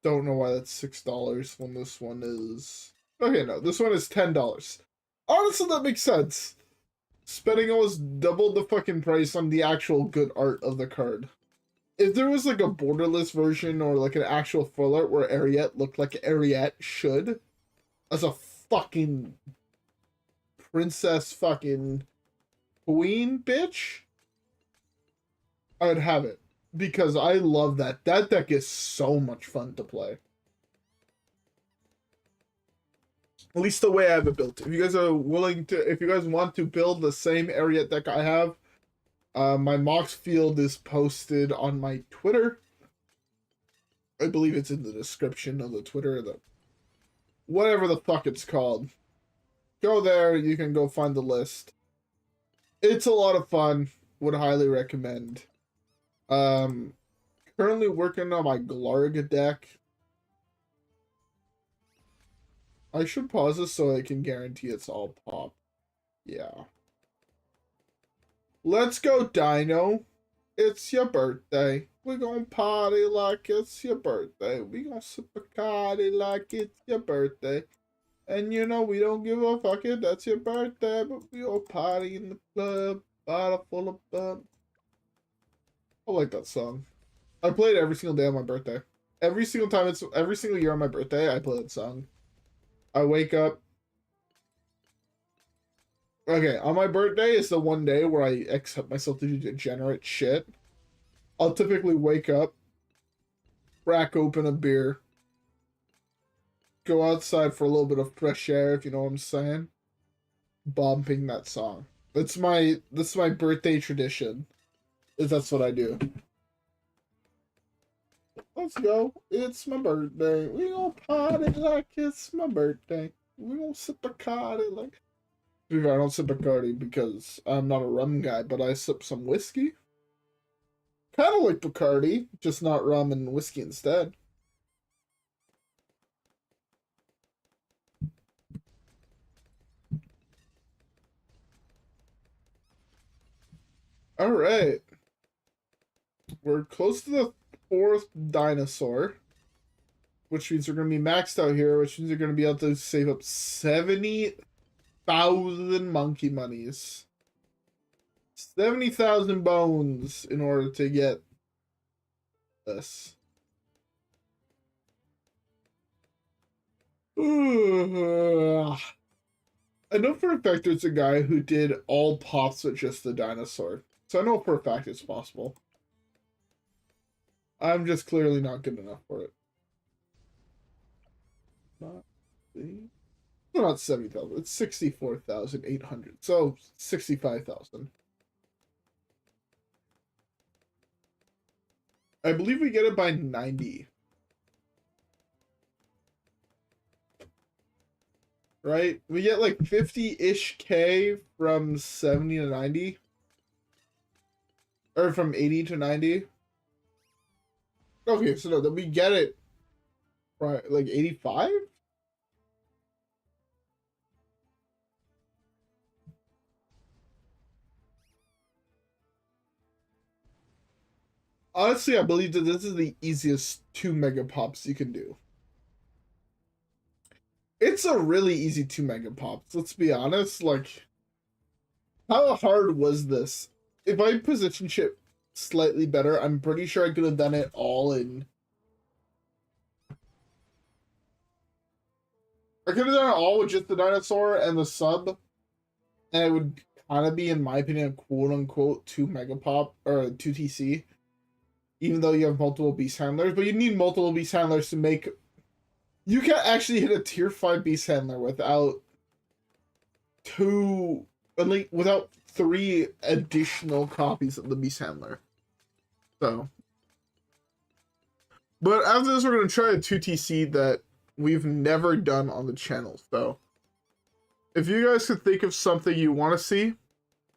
Don't know why that's $6 when this one is... Okay, no, this one is $10. Honestly, that makes sense. Spending almost double the fucking price on the actual good art of the card. If there was like a borderless version or like an actual full art where Ariet looked like Ariet should, as a fucking princess fucking queen bitch, I'd have it. Because I love that. That deck is so much fun to play. At least the way I have it built. If you guys are willing to, if you guys want to build the same Ariet deck I have, my Mox field is posted on my Twitter. I believe it's in the description of the Twitter, the whatever the fuck it's called. Go there, you can go find the list. It's a lot of fun. Would highly recommend. Currently working on my Glarg deck. I should pause this so I can guarantee it's all pop. Yeah. Let's go, Dino. It's your birthday. We're gonna party like it's your birthday. We gonna sip a Bacardi like it's your birthday. And you know, we don't give a fuck if that's your birthday, but we all party in the club, bottle full of bub. I like that song. I play it every single day on my birthday. Every single time every single year on my birthday, I play that song. I wake up. Okay, on my birthday is the one day where I accept myself to do degenerate shit. I'll typically wake up, crack open a beer, go outside for a little bit of fresh air, if you know what I'm saying. Bumping that song. That's my birthday tradition. That's what I do. Let's go. It's my birthday. We gonna party like it's my birthday. We gonna sip Bacardi like... To be fair, I don't sip Bacardi because I'm not a rum guy, but I sip some whiskey. Kind of like Bacardi, just not rum and whiskey instead. Alright. We're close to the 4th dinosaur, which means we're going to be maxed out here, which means you're going to be able to save up 70,000 monkey monies. 70,000 bones in order to get this. I know for a fact there's a guy who did all pops with just the dinosaur. So I know for a fact it's possible. I'm just clearly not good enough for it. Not 70,000. It's 64,800. So 65,000. I believe we get it by 90. Right? We get like 50-ish K from 70 to 90. Or from 80 to 90. Okay, so no, then we get it right like 85? Honestly, I believe that this is the easiest 2 mega pops you can do. It's a really easy 2 mega pops, let's be honest. Like, how hard was this? If I position shit slightly better, I'm pretty sure I could have done it all in... I could have done it all with just the dinosaur and the sub, and it would kind of be, in my opinion, quote-unquote 2 megapop, or 2 TC, even though you have multiple beast handlers, but you need multiple beast handlers to make... You can't actually hit a tier 5 beast handler without 2, at least without 3 additional copies of the Beast Handler. So, but after this, we're gonna try a 2TC that we've never done on the channel. So, if you guys could think of something you want to see,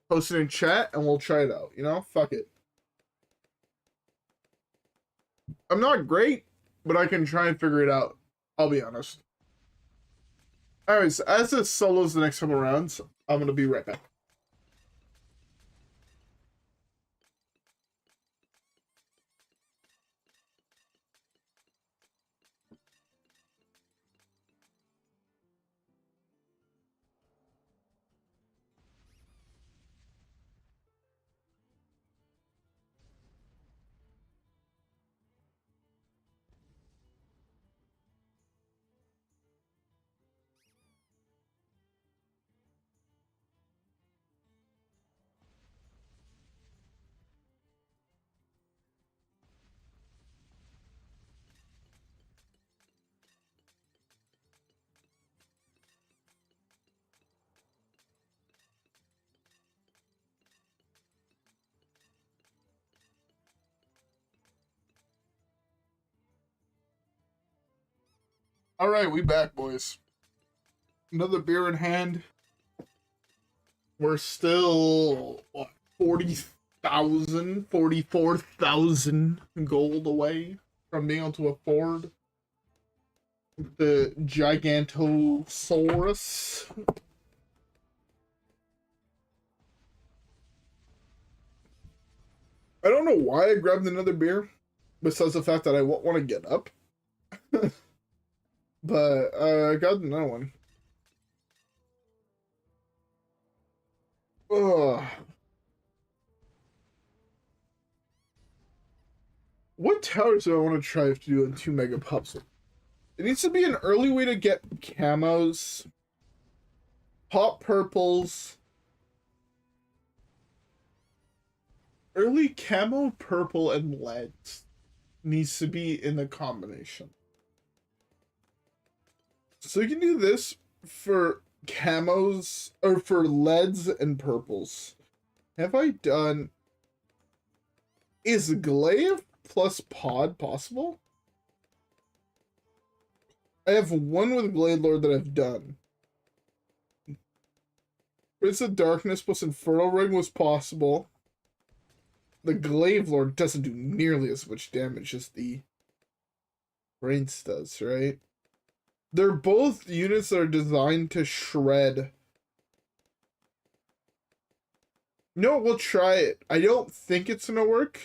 post it in chat and we'll try it out. You know, fuck it. I'm not great, but I can try and figure it out. I'll be honest. Alright, so as it solos the next couple rounds, I'm gonna be right back. Alright, we back, boys. Another beer in hand. We're still, what, 40,000, 44,000 gold away from being able to afford the Gigantosaurus. I don't know why I grabbed another beer, besides the fact that I won't want to get up. But I got another one. Ugh. What towers do I want to try to do in 2 mega pops? It needs to be an early way to get camos, pop purples, early camo, purple, and leads needs to be in the combination. So you can do this for camos, or for leads and purples. Have I done... Is glaive plus pod possible? I have one with Glade Lord that I've done. Prince of Darkness plus Infernal Ring was possible. The Glaive Lord doesn't do nearly as much damage as the Brains does, right? They're both units that are designed to shred. No, we'll try it. I don't think it's gonna work.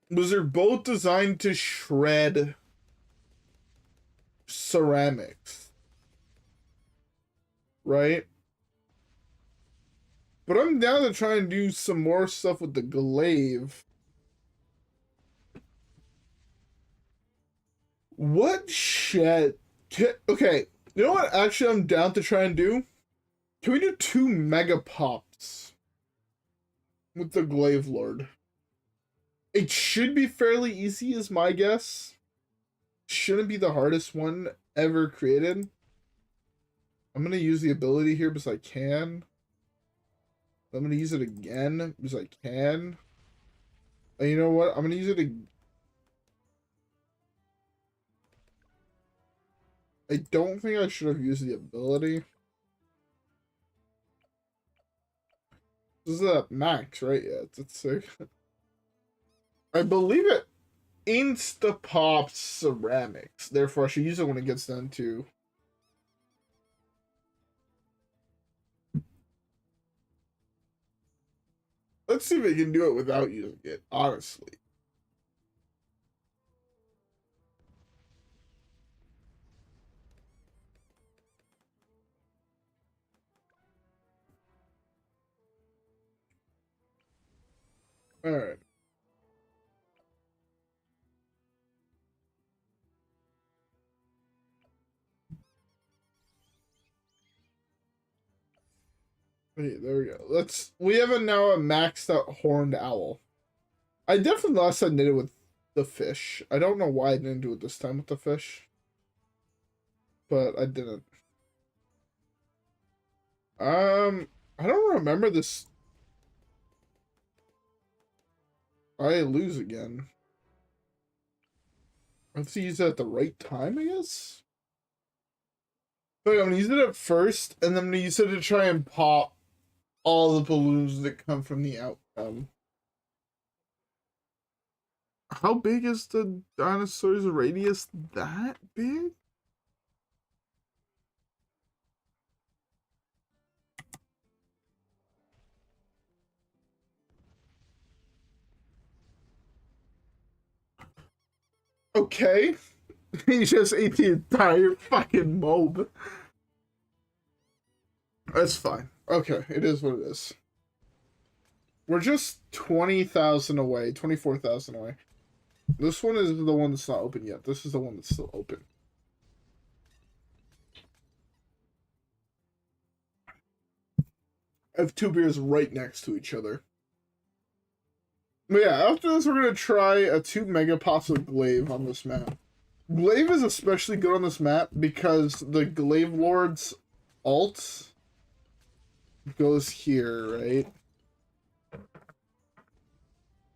Because they're both designed to shred ceramics. Right? But I'm down to try and do some more stuff with the glaive. What shit? Okay, you know what actually I'm down to try and do? Can we do 2 mega pops with the glaive lord? It should be fairly easy is my guess. Shouldn't be the hardest one ever created. I'm gonna use the ability here because I can. I'm gonna use it again because I can. And you know what? I'm gonna use it again. I don't think I should have used the ability. This is a max, right? Yeah, it's sick. I believe it insta-pops ceramics. Therefore, I should use it when it gets done too. Let's see if I can do it without using it, honestly. Alright. Okay, there we go. We have now a maxed out horned owl. I definitely last time did it with the fish. I don't know why I didn't do it this time with the fish. But I didn't. I don't remember this. I lose again. I have to use it at the right time, I guess? Wait, I'm gonna use it at first, and then I'm gonna use it to try and pop all the balloons that come from the outcome. How big is the dinosaur's radius? That big? Okay. He just ate the entire fucking mob. That's fine. Okay, it is what it is. We're just 20,000 away, 24,000 away. This one is the one that's not open yet. This is the one that's still open. I have two beers right next to each other. But yeah, after this, we're going to try a 2 megapots of glaive on this map. Glaive is especially good on this map because the glaive lord's ult goes here, right?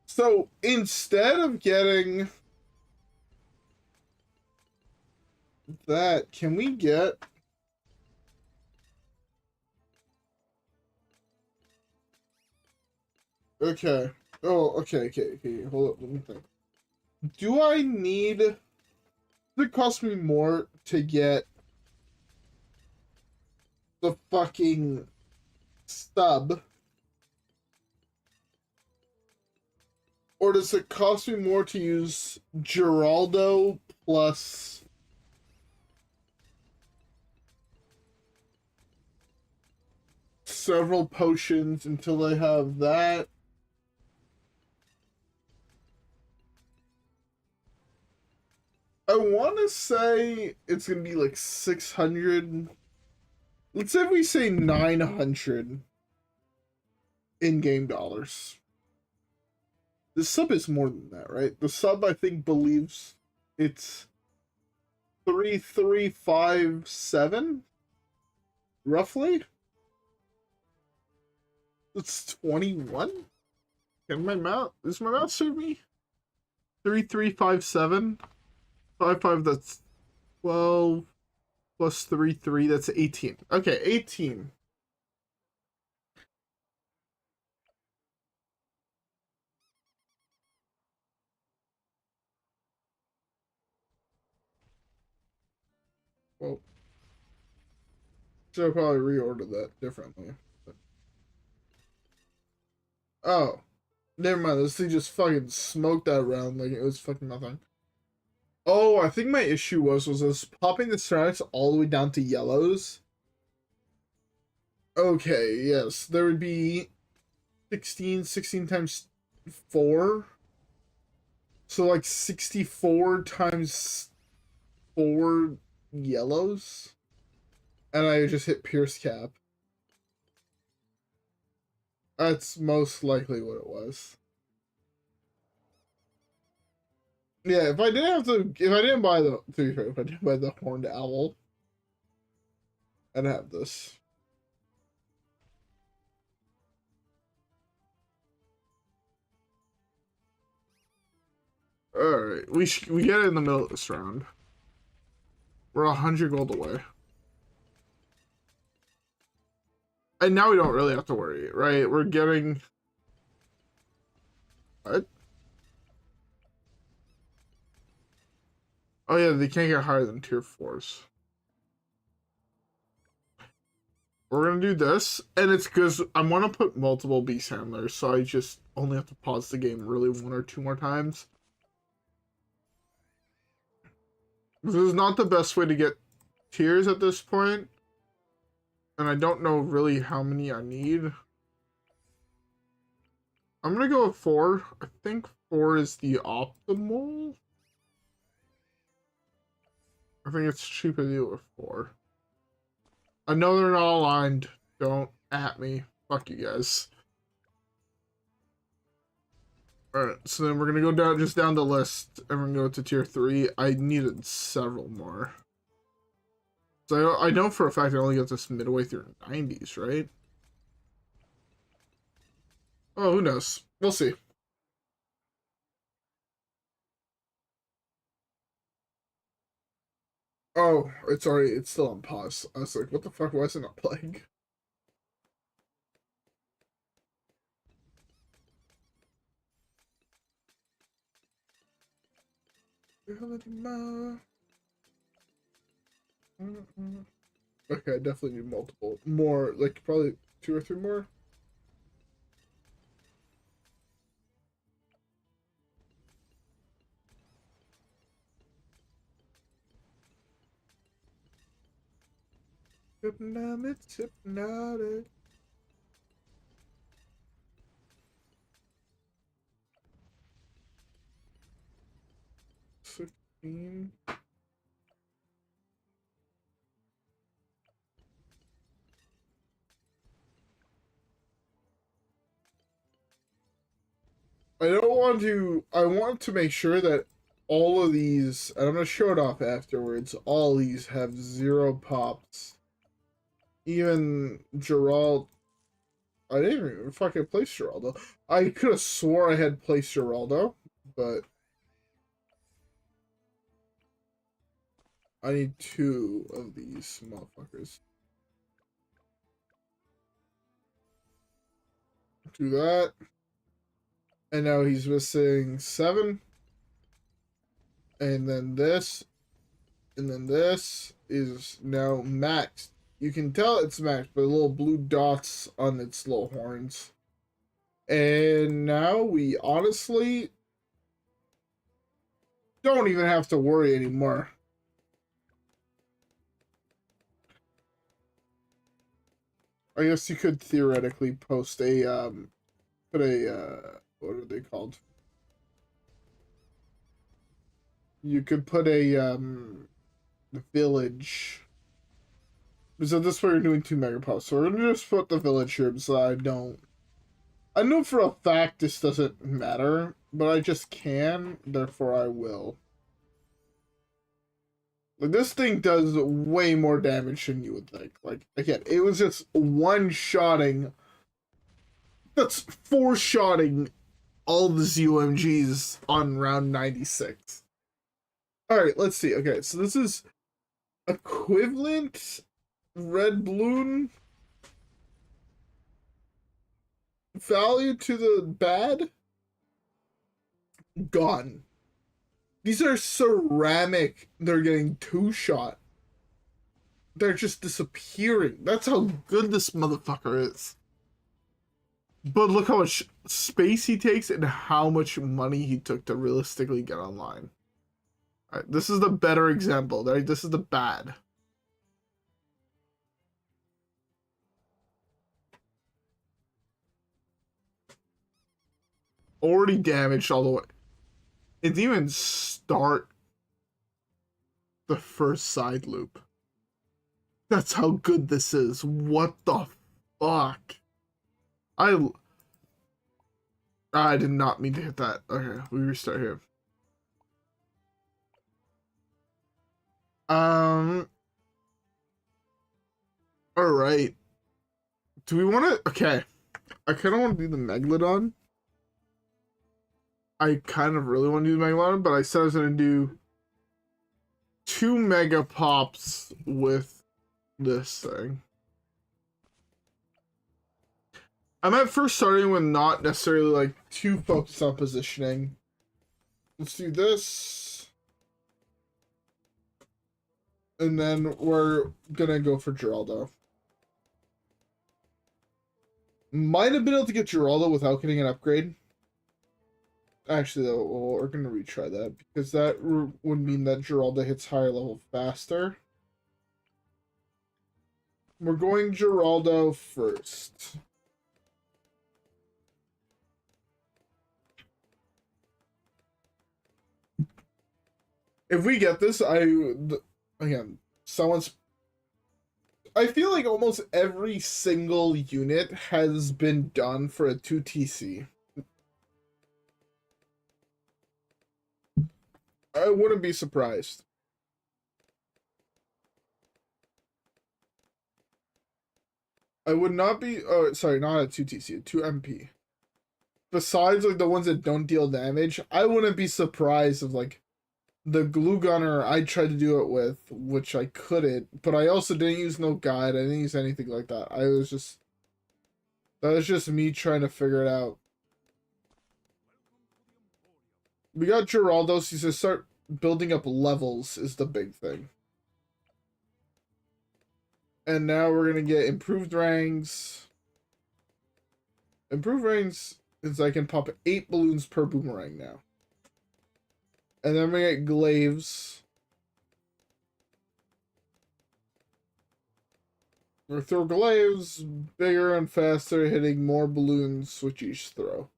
So instead of getting that, can we get okay. Oh, okay. Hold up, let me think. Do I need? Does it cost me more to get the fucking stub, or does it cost me more to use Geraldo plus several potions until I have that? I want to say it's going to be like 600. Let's say we say 900 in-game dollars. The sub is more than that, right? The sub, I think, believes it's 3357, roughly. It's 21. Can my mouse? Does my mouse serve me? 3357. 55, that's 12 plus 3, that's 18. Okay, 18. Well, should probably reorder that differently. Oh, never mind. This thing just fucking smoked that around like it was fucking nothing. Oh, I think my issue was I was popping the strikes all the way down to yellows. Okay, yes. There would be 16 times 4. So like 64 times 4 yellows. And I just hit Pierce Cap. That's most likely what it was. Yeah, if I didn't have to, if I didn't buy the, to be fair, if I didn't buy the horned owl, I'd have this. All right, we get it in the middle of this round. We're 100 gold away, and now we don't really have to worry, right? We're getting what? Oh yeah, they can't get higher than tier 4s. We're gonna do this, and it's because I want to put multiple beast handlers, so I just only have to pause the game really 1 or 2 more times. This is not the best way to get tiers at this point, and I don't know really how many I need. I'm gonna go with 4. I think 4 is the optimal. I think it's cheaper to do it with 4. I know they're not aligned. Don't at me. Fuck you guys. Alright, so then we're gonna go down just down the list and we're gonna go to tier 3. I needed several more. So I know for a fact I only got this midway through 90s, right? Oh, who knows? We'll see. Oh, it's still on pause. I was like, what the fuck, why is it not playing? Okay, I definitely need multiple. More, like probably 2 or 3 more. Hypnotic. 16. I don't want to. I want to make sure that all of these, and I'm gonna show it off afterwards. All these have 0 pops. Even Gerald. I didn't even fucking place Geraldo. I could have swore I had placed Geraldo, but I need 2 of these motherfuckers. Do that. And now he's missing 7. And then this. And then this is now maxed. You can tell it's maxed by little blue dots on its little horns. And now we honestly don't even have to worry anymore. I guess you could theoretically post a put a what are they called? You could put a village. So this way you're doing 2 mega posts. So we're gonna just put the village here so I don't. I know for a fact this doesn't matter, but I just can, therefore I will. Like, this thing does way more damage than you would think. Like, again, it was just one-shotting. That's 4-shotting all the ZOMGs on round 96. Alright, let's see. Okay, so this is equivalent red balloon value to the bad. Gone. These are ceramic. They're getting 2-shot. They're just disappearing. That's how good this motherfucker is. But look how much space he takes and how much money he took to realistically get online. Alright, this is the better example. Right? This is the bad. Already damaged all the way. It didn't even start the first side loop. That's how good this is. What the fuck? I did not mean to hit that. Okay, we restart here. All right. Do we want to? Okay, I kind of want to do the Megalodon. I kind of really want to do the Megalodon, but I said I was gonna do 2 mega pops with this thing. I'm at first starting with not necessarily like too focused on positioning. Let's do this. And then we're gonna go for Geraldo. Might have been able to get Geraldo without getting an upgrade. Actually, though, well, we're gonna retry that because that would mean that Geraldo hits higher level faster. We're going Geraldo first. If we get this, again, someone's. I feel like almost every single unit has been done for a 2TC. I wouldn't be surprised. I would not be. Oh, sorry, not a 2TC, a 2MP. Besides, like the ones that don't deal damage, I wouldn't be surprised if like the glue gunner I tried to do it with, which I couldn't. But I also didn't use no guide. I didn't use anything like that. That was just me trying to figure it out. We got Geraldo, so to start building up levels is the big thing. And now we're gonna get improved ranks. Improved ranks is I can pop 8 balloons per boomerang now. And then we get glaives. We throw glaives bigger and faster, hitting more balloons with each throw.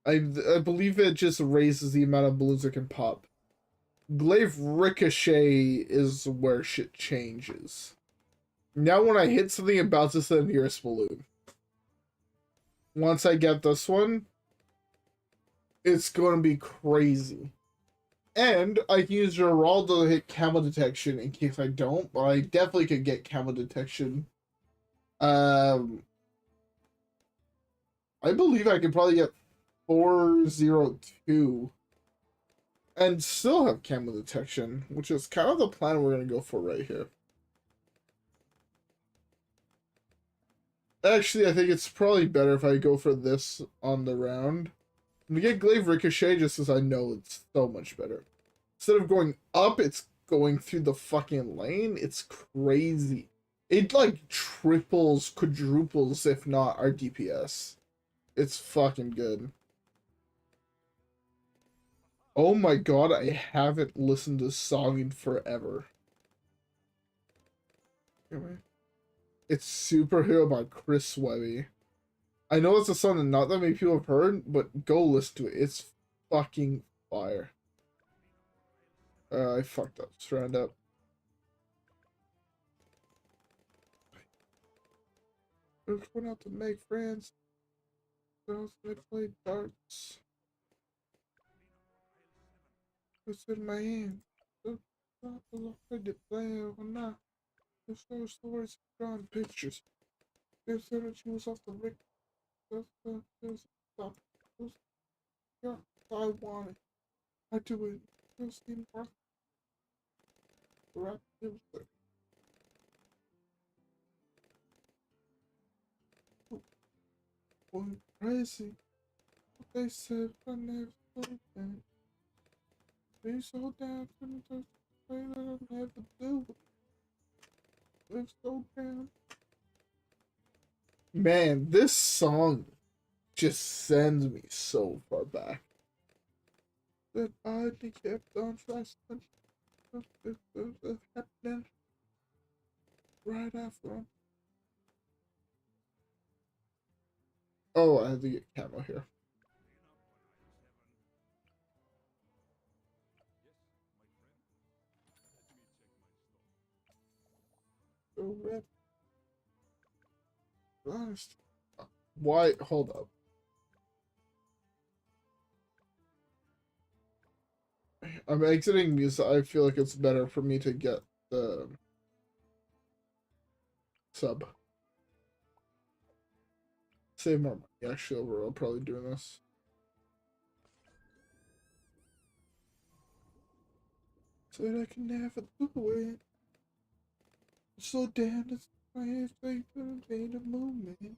I believe it just raises the amount of balloons it can pop. Glaive ricochet is where shit changes. Now when I hit something, it bounces to the nearest balloon. Once I get this one, it's going to be crazy. And I can use Geraldo to hit camo detection in case I don't, but I definitely could get camo detection. I believe I could probably get 402 and still have camo detection, which is kind of the plan we're going to go for right here. Actually, I think it's probably better if I go for this on the round. We get Glaive Ricochet just as I know it's so much better. Instead of going up, it's going through the fucking lane. It's crazy. It like triples, quadruples, if not our DPS. It's fucking good. Oh my god, I haven't listened to this song in forever. It's Superhero by Chris Webby. I know it's a song that not that many people have heard, but go listen to it. It's fucking fire. I fucked up. Let's round up. I just went out to make friends. Girls that play darts. What's in my hand? I did play or not. There's no stories, drawing pictures. There's energy was off the Rick. There's stop. Yeah, I want it. I do it. There's the mark. Right. Going crazy. They said I never told them. Be so down to the way that I never do. Live so down. Man, this song just sends me so far back. That I kept on trusting. It happened right after. Oh, I have to get camo here. So red. Honest. Why? Hold up. I'm exiting music. I feel like it's better for me to get the sub. Save more money, actually, overall, probably doing this. So that I can never do it. So damn, it's my instinct to the movement.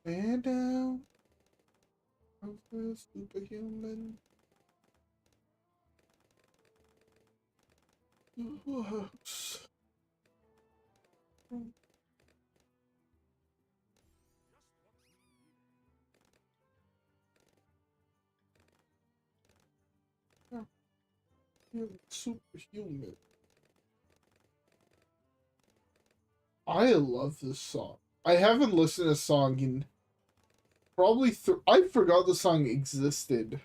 Man down. I'm a superhuman. Whoops. You're superhuman. I love this song. I haven't listened to this song in probably I forgot the song existed.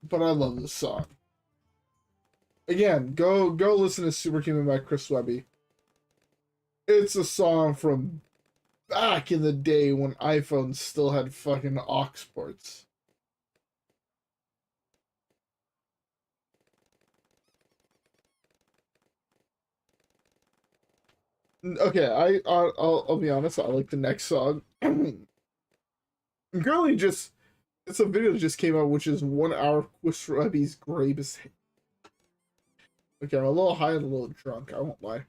But I love this song. Again, go listen to Superhuman by Chris Webby. It's a song from back in the day when iPhones still had fucking aux ports. Okay, I'll be honest. I like the next song. Girly just it's a video that just came out, which is 1 hour of Chris Rebby's greatest. Okay, I'm a little high and a little drunk. I won't lie,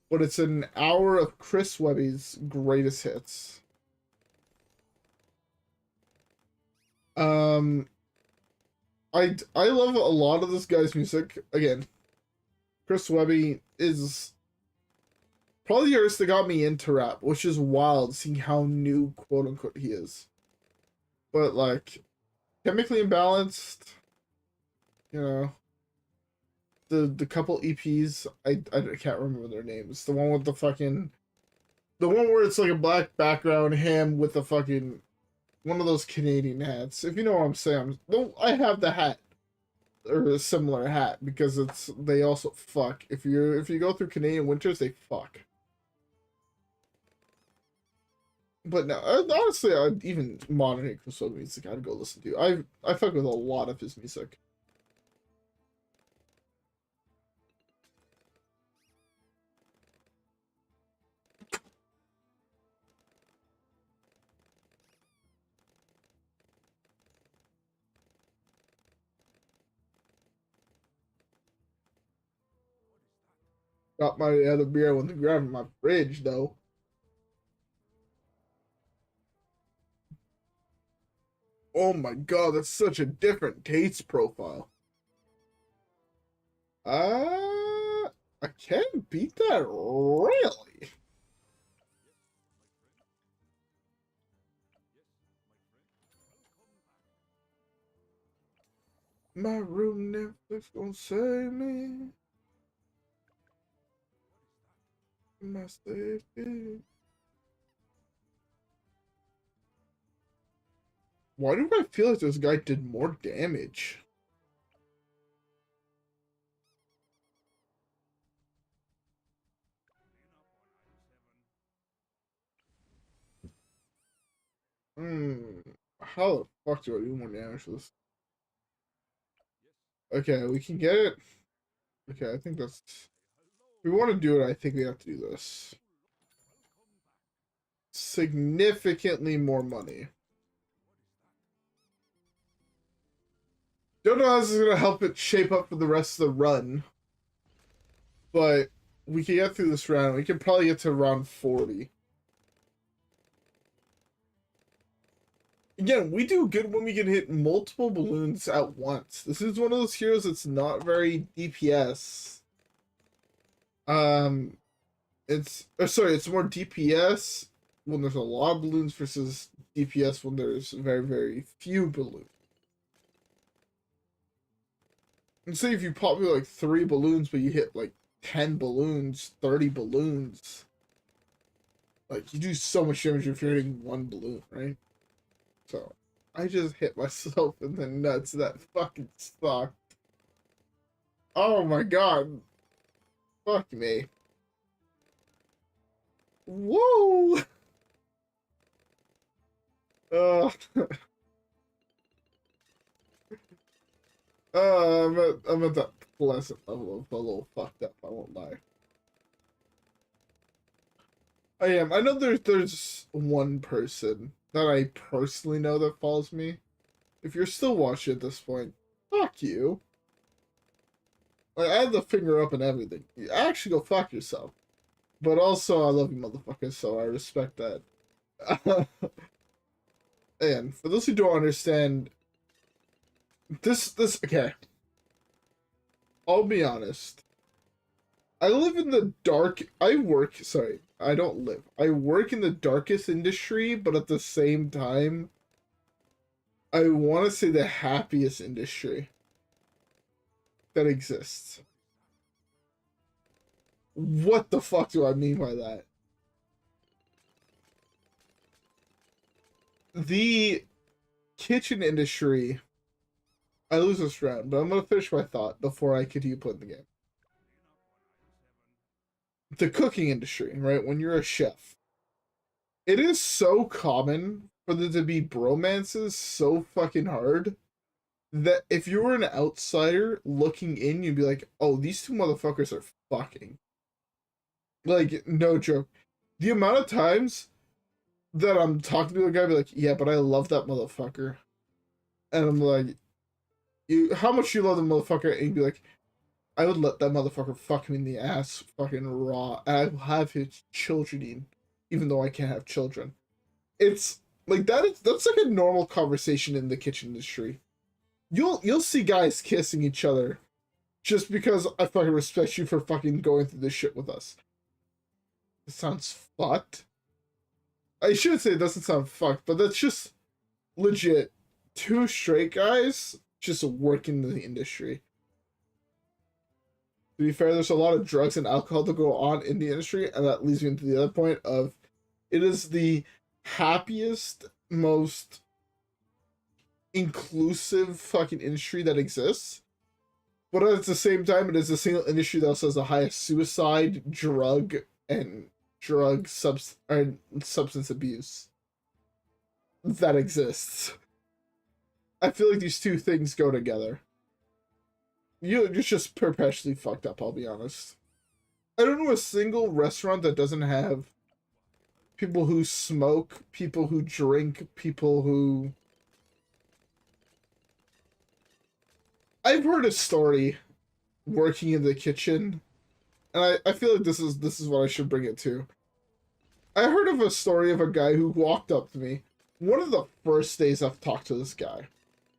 but it's an hour of Chris Webby's greatest hits. Um, I love a lot of this guy's music. Again, Chris Webby is probably the artist that got me into rap, which is wild seeing how new, quote unquote, he is. But like, chemically imbalanced, you know, the couple EPs, I can't remember their names. The one with the one where it's like a black background, him with the fucking one of those Canadian hats. If you know what I'm saying, I have the hat or a similar hat because they also fuck. If you go through Canadian winters, they fuck. But no, honestly, even modern Chris music I'd go listen to. I fuck with a lot of his music. Got my other beer when the grab in my fridge though. Oh my god, that's such a different taste profile. I can't beat that, really. My room Netflix gonna save me. My safety. Why do I feel like this guy did more damage? Hmm. How the fuck do I do more damage to this? Okay, we can get it. Okay, I think that's. If we want to do it, I think we have to do this. Significantly more money. Don't know how this is gonna help it shape up for the rest of the run, but we can get through this round. We can probably get to round 40. Again, we do good when we can hit multiple balloons at once. This is one of those heroes that's not very DPS. It's more DPS when there's a lot of balloons versus DPS when there's very, very few balloons. And say if you pop me like 3 balloons, but you hit like 10 balloons, 30 balloons, like you do so much damage if you're hitting 1 balloon, right? So I just hit myself in the nuts. That fucking sucked. Oh my god. Fuck me. Whoa! Uh, I'm at that pleasant level of a little fucked up, I won't lie. I am. I know there's one person that I personally know that follows me. If you're still watching at this point, fuck you. Like, I have the finger up and everything. You actually go fuck yourself. But also, I love you, motherfuckers, so I respect that. And for those who don't understand, okay. I'll be honest. I live in the dark. I don't live. I work in the darkest industry, but at the same time, I want to say the happiest industry that exists. What the fuck do I mean by that? The kitchen industry. I lose this round, but I'm gonna finish my thought before I continue playing the game. The cooking industry, right? When you're a chef, it is so common for there to be bromances so fucking hard that if you were an outsider looking in, you'd be like, oh, these two motherfuckers are fucking. Like, no joke. The amount of times that I'm talking to a guy, be like, yeah, but I love that motherfucker. And I'm like, how much you love the motherfucker? And he'd be like, I would let that motherfucker fuck me in the ass fucking raw. And I will have his children in, even though I can't have children. It's like that's like a normal conversation in the kitchen industry. You'll see guys kissing each other just because I fucking respect you for fucking going through this shit with us. It sounds fucked. I shouldn't say it doesn't sound fucked, but that's just legit. Two straight guys just working in the industry. To be fair, there's a lot of drugs and alcohol to go on in the industry, and that leads me into the other point of it is the happiest, most inclusive fucking industry that exists. But at the same time, it is the single industry that also has the highest suicide, substance abuse that exists. I feel like these two things go together. You're just perpetually fucked up, I'll be honest. I don't know a single restaurant that doesn't have people who smoke, people who drink, people who... I've heard a story working in the kitchen, and I feel like this is what I should bring it to. I heard of a story of a guy who walked up to me. One of the first days I've talked to this guy.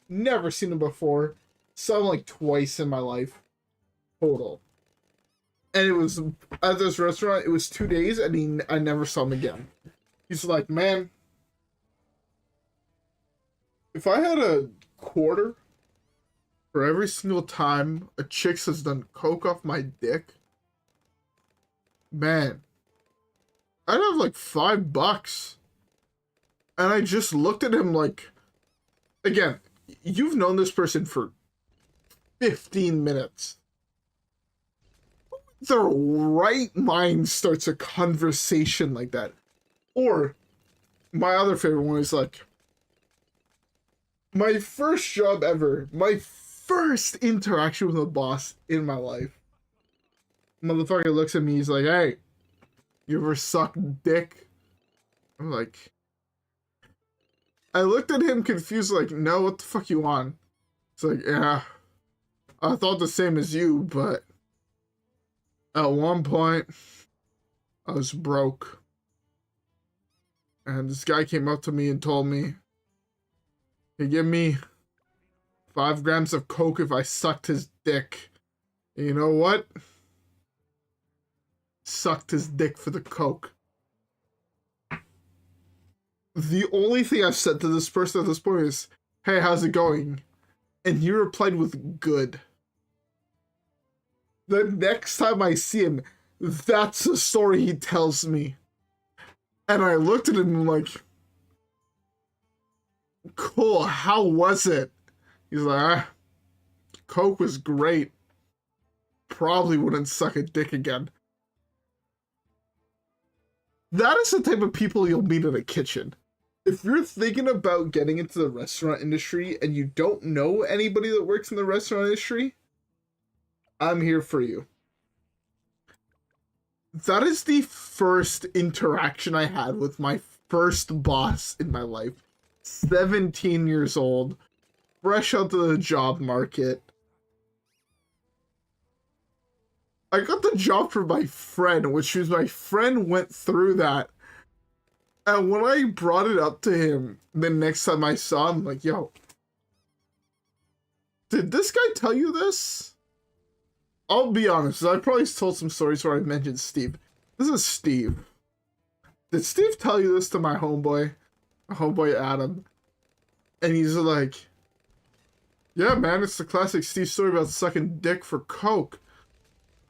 Never seen him before. Saw him like twice in my life. Total. And it was at this restaurant, it was 2 days, and I never saw him again. He's like, man, if I had a quarter for every single time a chick has done coke off my dick, man, I'd have like $5. And I just looked at him like, again, you've known this person for 15 minutes. Their right mind starts a conversation like that. Or, my other favorite one is like, my first job ever, my first interaction with a boss in my life. Motherfucker looks at me, he's like, hey, you ever suck dick? I'm like, I looked at him confused, like, no, what the fuck you on? It's like, yeah, I thought the same as you, but at one point, I was broke. And this guy came up to me and told me he'd give me 5 grams of coke if I sucked his dick. And you know what? Sucked his dick for the coke. The only thing I've said to this person at this point is, hey, how's it going? And he replied with good. The next time I see him, that's the story he tells me. And I looked at him like, cool, how was it? He's like, coke was great. Probably wouldn't suck a dick again. That is the type of people you'll meet in a kitchen. If you're thinking about getting into the restaurant industry and you don't know anybody that works in the restaurant industry, I'm here for you. That is the first interaction I had with my first boss in my life. 17 years old, fresh out of the job market. I got the job for my friend, which was my friend went through that. And when I brought it up to him, the next time I saw him, like, yo, did this guy tell you this? I'll be honest, I probably told some stories where I mentioned Steve. This is Steve. Did Steve tell you this to my homeboy Adam? And he's like, yeah, man, it's the classic Steve story about sucking dick for coke.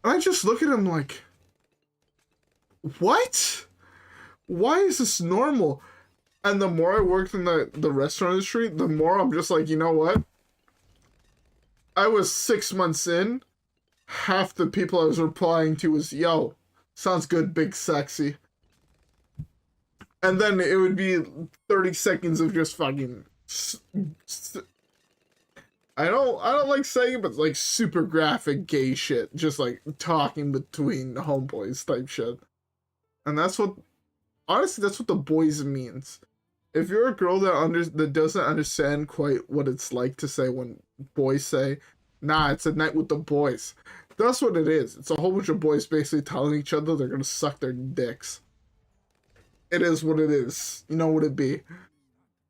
And I just look at him like, what? Why is this normal? And the more I worked in the restaurant industry, the more I'm just like, you know what? I was 6 months in. Half the people I was replying to was, yo, sounds good, big sexy. And then it would be 30 seconds of just fucking I don't like saying it, but like super graphic gay shit, just like talking between homeboys type shit. And that's what honestly that's what the boys means. If you're a girl that doesn't understand quite what it's like to say when boys say, "Nah, it's a night with the boys." That's what it is. It's a whole bunch of boys basically telling each other they're gonna suck their dicks. It is what it is. You know what it be.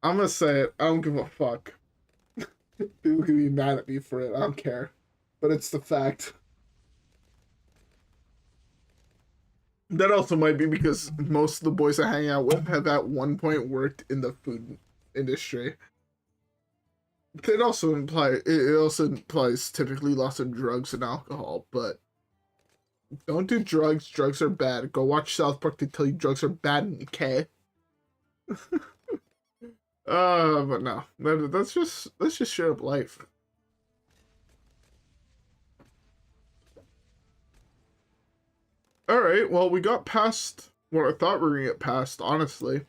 I'm gonna say it. I don't give a fuck. People can be mad at me for it. I don't care. But it's the fact. That also might be because most of the boys I hang out with have at one point worked in the food industry. It also implies typically lots of drugs and alcohol, but don't do drugs. Drugs are bad. Go watch South Park to tell you drugs are bad, okay? But no. That's just straight up life. Alright, well, we got past what I thought we were gonna get past, honestly.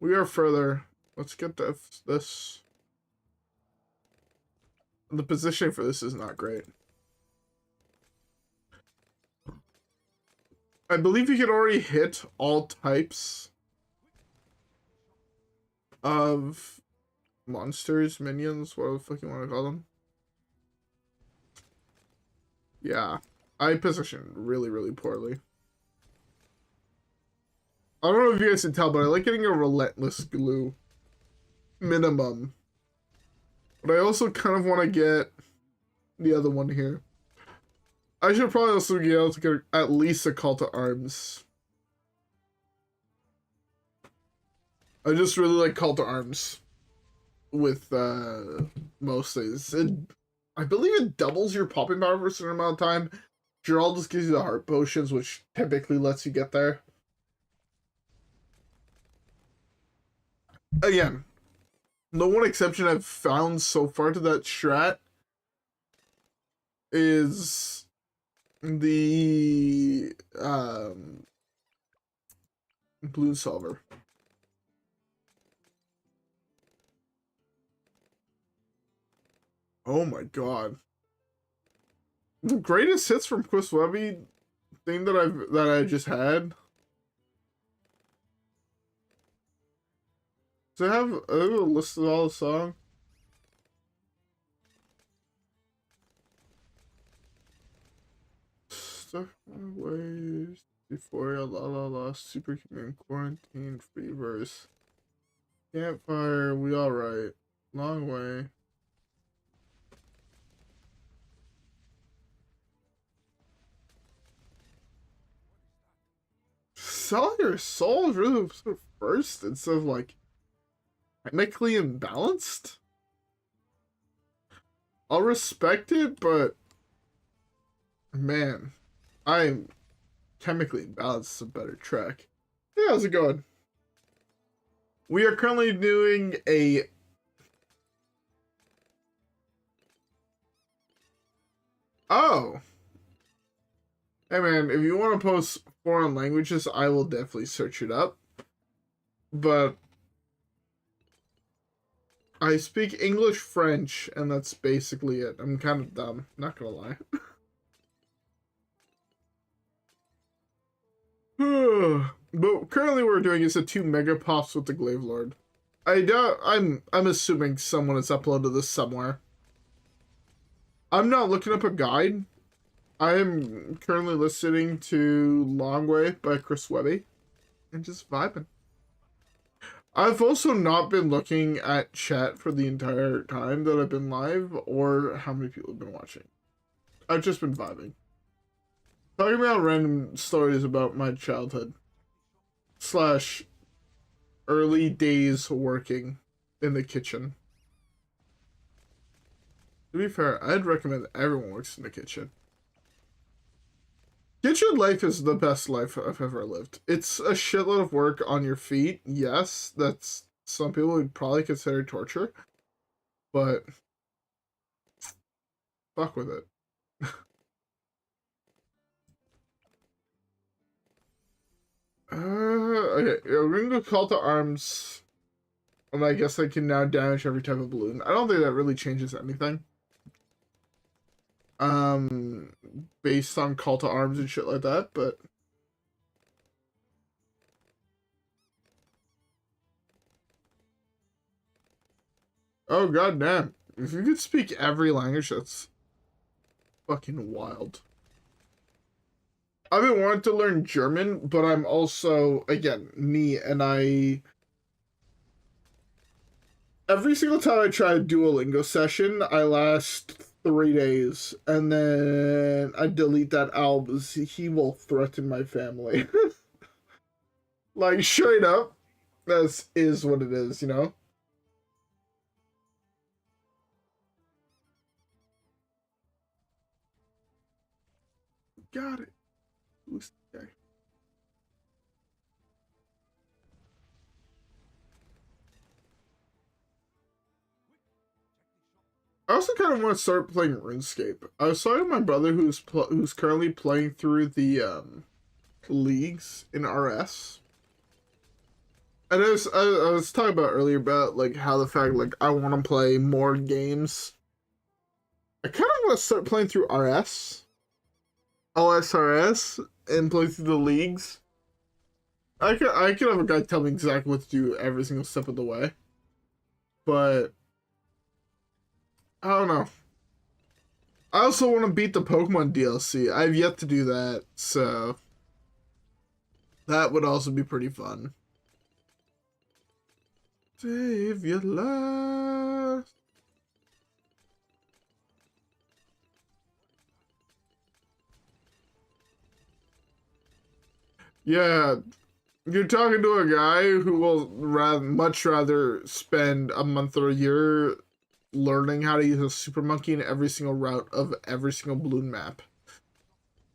We are further. Let's get this. The positioning for this is not great. I believe you can already hit all types of monsters, minions, whatever the fuck you want to call them. Yeah. I positioned really, really poorly. I don't know if you guys can tell, but I like getting a relentless glue minimum. But I also kind of want to get the other one here. I should probably also be able to get at least a call to arms. I just really like call to arms with most things. I believe it doubles your popping power for a certain amount of time. Gerald just gives you the heart potions, which typically lets you get there. Again, the one exception I've found so far to that strat is the Blue Solver. Oh my god. The greatest hits from Chris Webby thing that I just had. Does it have a list of all the songs? Stuck my ways, Euphoria, La La La, Superhuman, Quarantine, Free Verse, Campfire, We Alright, Long Way. Sell Your Soul is really sort of first instead of like technically imbalanced. I'll respect it, but man, I'm chemically imbalanced is a better track. Yeah, how's it going? We are currently doing a oh. Hey man, if you want to post foreign languages, I will definitely search it up. But I speak English, French, and that's basically it. I'm kind of dumb, not gonna lie. But currently what we're doing is a 2 mega pops with the Glaive Lord. I'm assuming someone has uploaded this somewhere. I'm not looking up a guide. I am currently listening to Long Way by Chris Webby and just vibing. I've also not been looking at chat for the entire time that I've been live or how many people have been watching. I've just been vibing. Talking about random stories about my childhood / early days working in the kitchen. To be fair, I'd recommend everyone works in the kitchen. Kitchen life is the best life I've ever lived. It's a shitload of work on your feet. Yes, that's some people would probably consider torture, but fuck with it. Okay, we're gonna go call to arms. And I guess I can now damage every type of balloon. I don't think that really changes anything. Based on call to arms and shit like that, but oh god damn. If you could speak every language, that's fucking wild. I've been wanting to learn German, but I'm also, again, me, and every single time I try a Duolingo session, I last 3 days, and then I delete that album. He will threaten my family. Like, straight up, that is what it is, you know? Got it. Who's the guy? I also kind of want to start playing RuneScape. I was talking to my brother who's currently playing through the leagues in RS. And I was talking about earlier about like how the fact like I want to play more games. I kind of want to start playing through RS, OSRS, and play through the leagues. I could have a guy tell me exactly what to do every single step of the way, but I don't know. I also want to beat the Pokemon DLC. I've yet to do that, so that would also be pretty fun. Save your life. Yeah, you're talking to a guy who will much rather spend a month or a year learning how to use a super monkey in every single route of every single balloon map.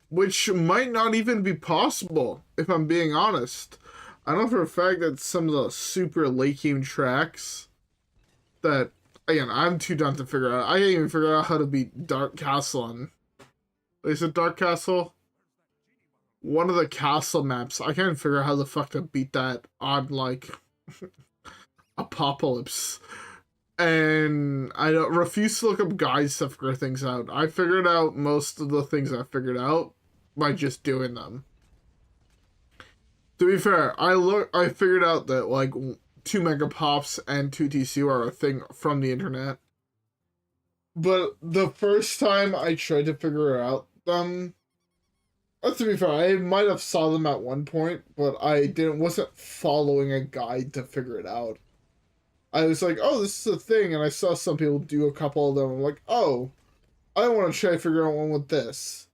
Which might not even be possible, if I'm being honest. I know for a fact that some of the super late game tracks that, again, I'm too dumb to figure out. I can't even figure out how to beat Dark Castle on. Is it Dark Castle? One of the castle maps. I can't figure out how the fuck to beat that on, like, Apocalypse. And I don't refuse to look up guides to figure things out. I figured out most of the things I figured out by just doing them. To be fair, I figured out that like 2 megapops and 2 TC are a thing from the internet. But the first time I tried to figure out them, to be fair, I might have saw them at one point, but I wasn't following a guide to figure it out. I was like, oh, this is a thing, and I saw some people do a couple of them. I'm like, oh, I want to try to figure out one with this.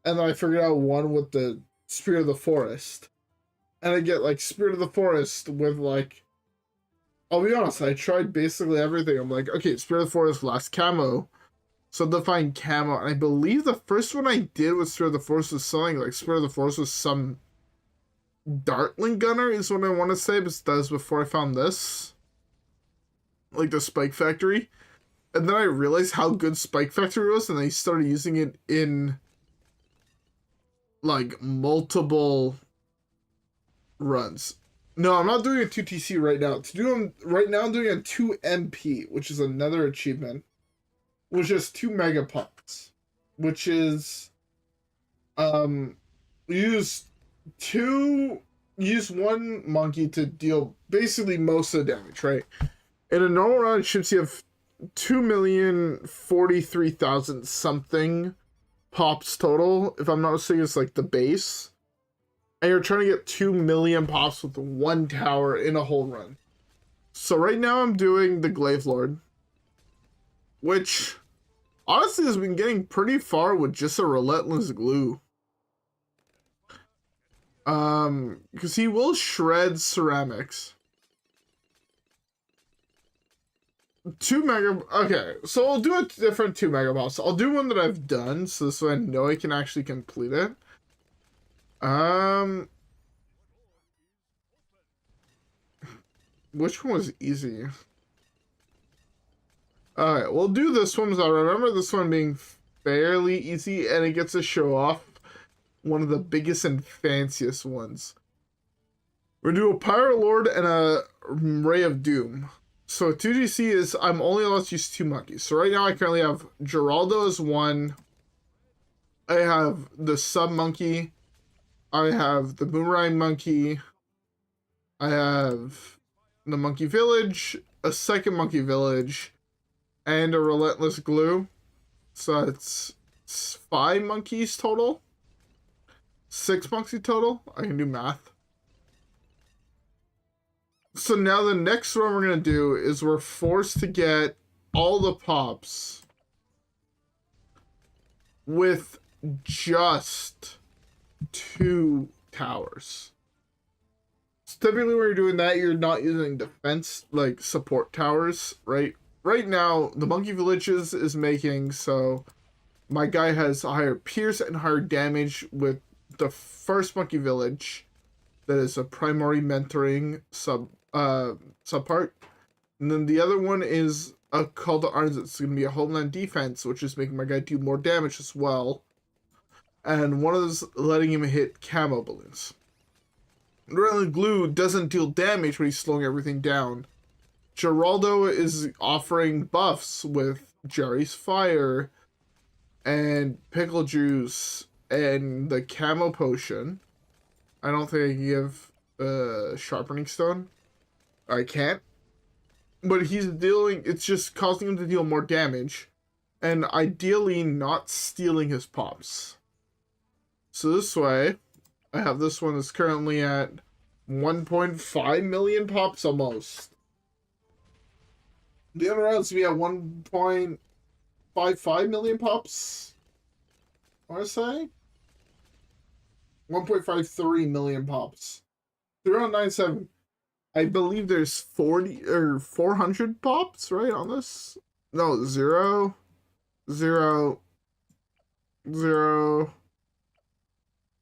And then I figured out one with the Spirit of the Forest. And I get, like, Spirit of the Forest with, like... I'll be honest, I tried basically everything. I'm like, okay, Spirit of the Forest last camo. So define camo. And I believe the first one I did with Spirit of the Forest was something like Spirit of the Forest was some... Dartling Gunner is what I want to say, but that was before I found this. Like the Spike Factory. And then I realized how good Spike Factory was, and I started using it in like multiple runs. No, I'm not doing a 2TC right now. To do them right now, I'm doing a 2MP, which is another achievement, which is 2 megapops, which is use one monkey to deal basically most of the damage, right? In a normal round, it should have 2,043,000 something pops total. If I'm not mistaken, it's like the base. And you're trying to get 2 million pops with one tower in a whole run. So right now I'm doing the Glaive Lord, which honestly has been getting pretty far with just a Relentless Glue. Because he will shred ceramics. 2 mega. Okay, so I'll do a different 2 megaboss. I'll do one that I've done, so I know I can actually complete it. Which one was easy? Alright, we'll do this one. So I remember this one being fairly easy, and it gets to show off one of the biggest and fanciest ones. We're gonna do a Pyro Lord and a Ray of Doom. So 2DC is I'm only allowed to use 2 monkeys. So right now I currently have Geraldo as 1. I have the Sub Monkey. I have the Boomerang Monkey. I have the Monkey Village, a second Monkey Village, and a Relentless Glue. So it's 5 monkeys total. 6 monkeys total. I can do math. So now the next one we're going to do is we're forced to get all the pops with just 2 towers. So typically when you're doing that, you're not using defense, like support towers, right? Right now, the Monkey Villages is making so my guy has higher pierce and higher damage with the first Monkey Village. That is a primary mentoring subpart. And then the other one is a Call to Arms. It's going to be a Homeland Defense, which is making my guy do more damage as well. And one of those letting him hit camo balloons. Relentless Glue doesn't deal damage when he's slowing everything down. Geraldo is offering buffs with Jerry's Fire and Pickle Juice and the Camo Potion. I don't think I can give Sharpening Stone. I can't. But he's dealing, it's just causing him to deal more damage. And ideally not stealing his pops. So this way, I have this one that's currently at 1.5 million pops almost. The other rounds to be at 1.55 million pops. I want to say 1.53 million pops. 397. I believe there's 40 or 400 pops right on this. No, 0, 0, 0,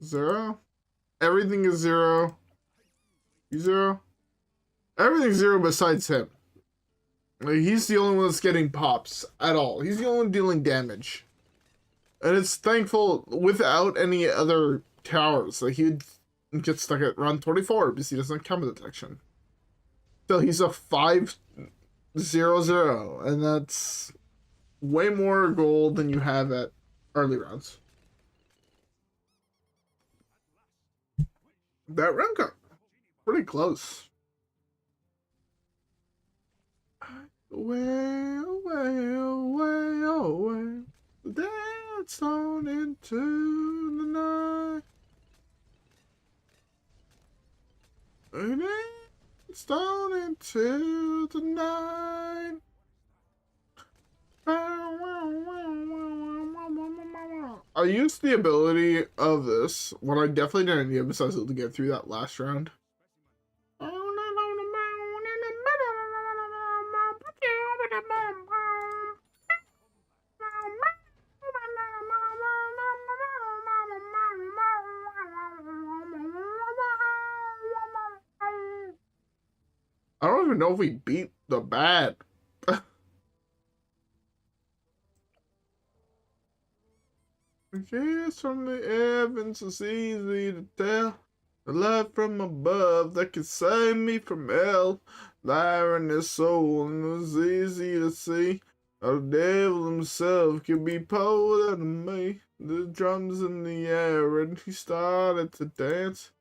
0. Everything is 0. 0. Everything's 0 besides him. Like, he's the only one that's getting pops at all. He's the only one dealing damage. And it's thankful without any other towers. Like, he'd get stuck at round 24 because he doesn't have camera detection. So he's a 5-0-0. And that's way more gold than you have at early rounds. That round got pretty close. Away, away, away, away. Dance on into the night. Dance on into the night. I used the ability of this. What I definitely didn't need besides to get through that last round. I don't even know if we beat the bad. Yes, from the heavens it's easy to tell. The light from above that can save me from hell. Liar in his soul, and it was easy to see. The devil himself could be pulled out of me. The drums in the air, and he started to dance.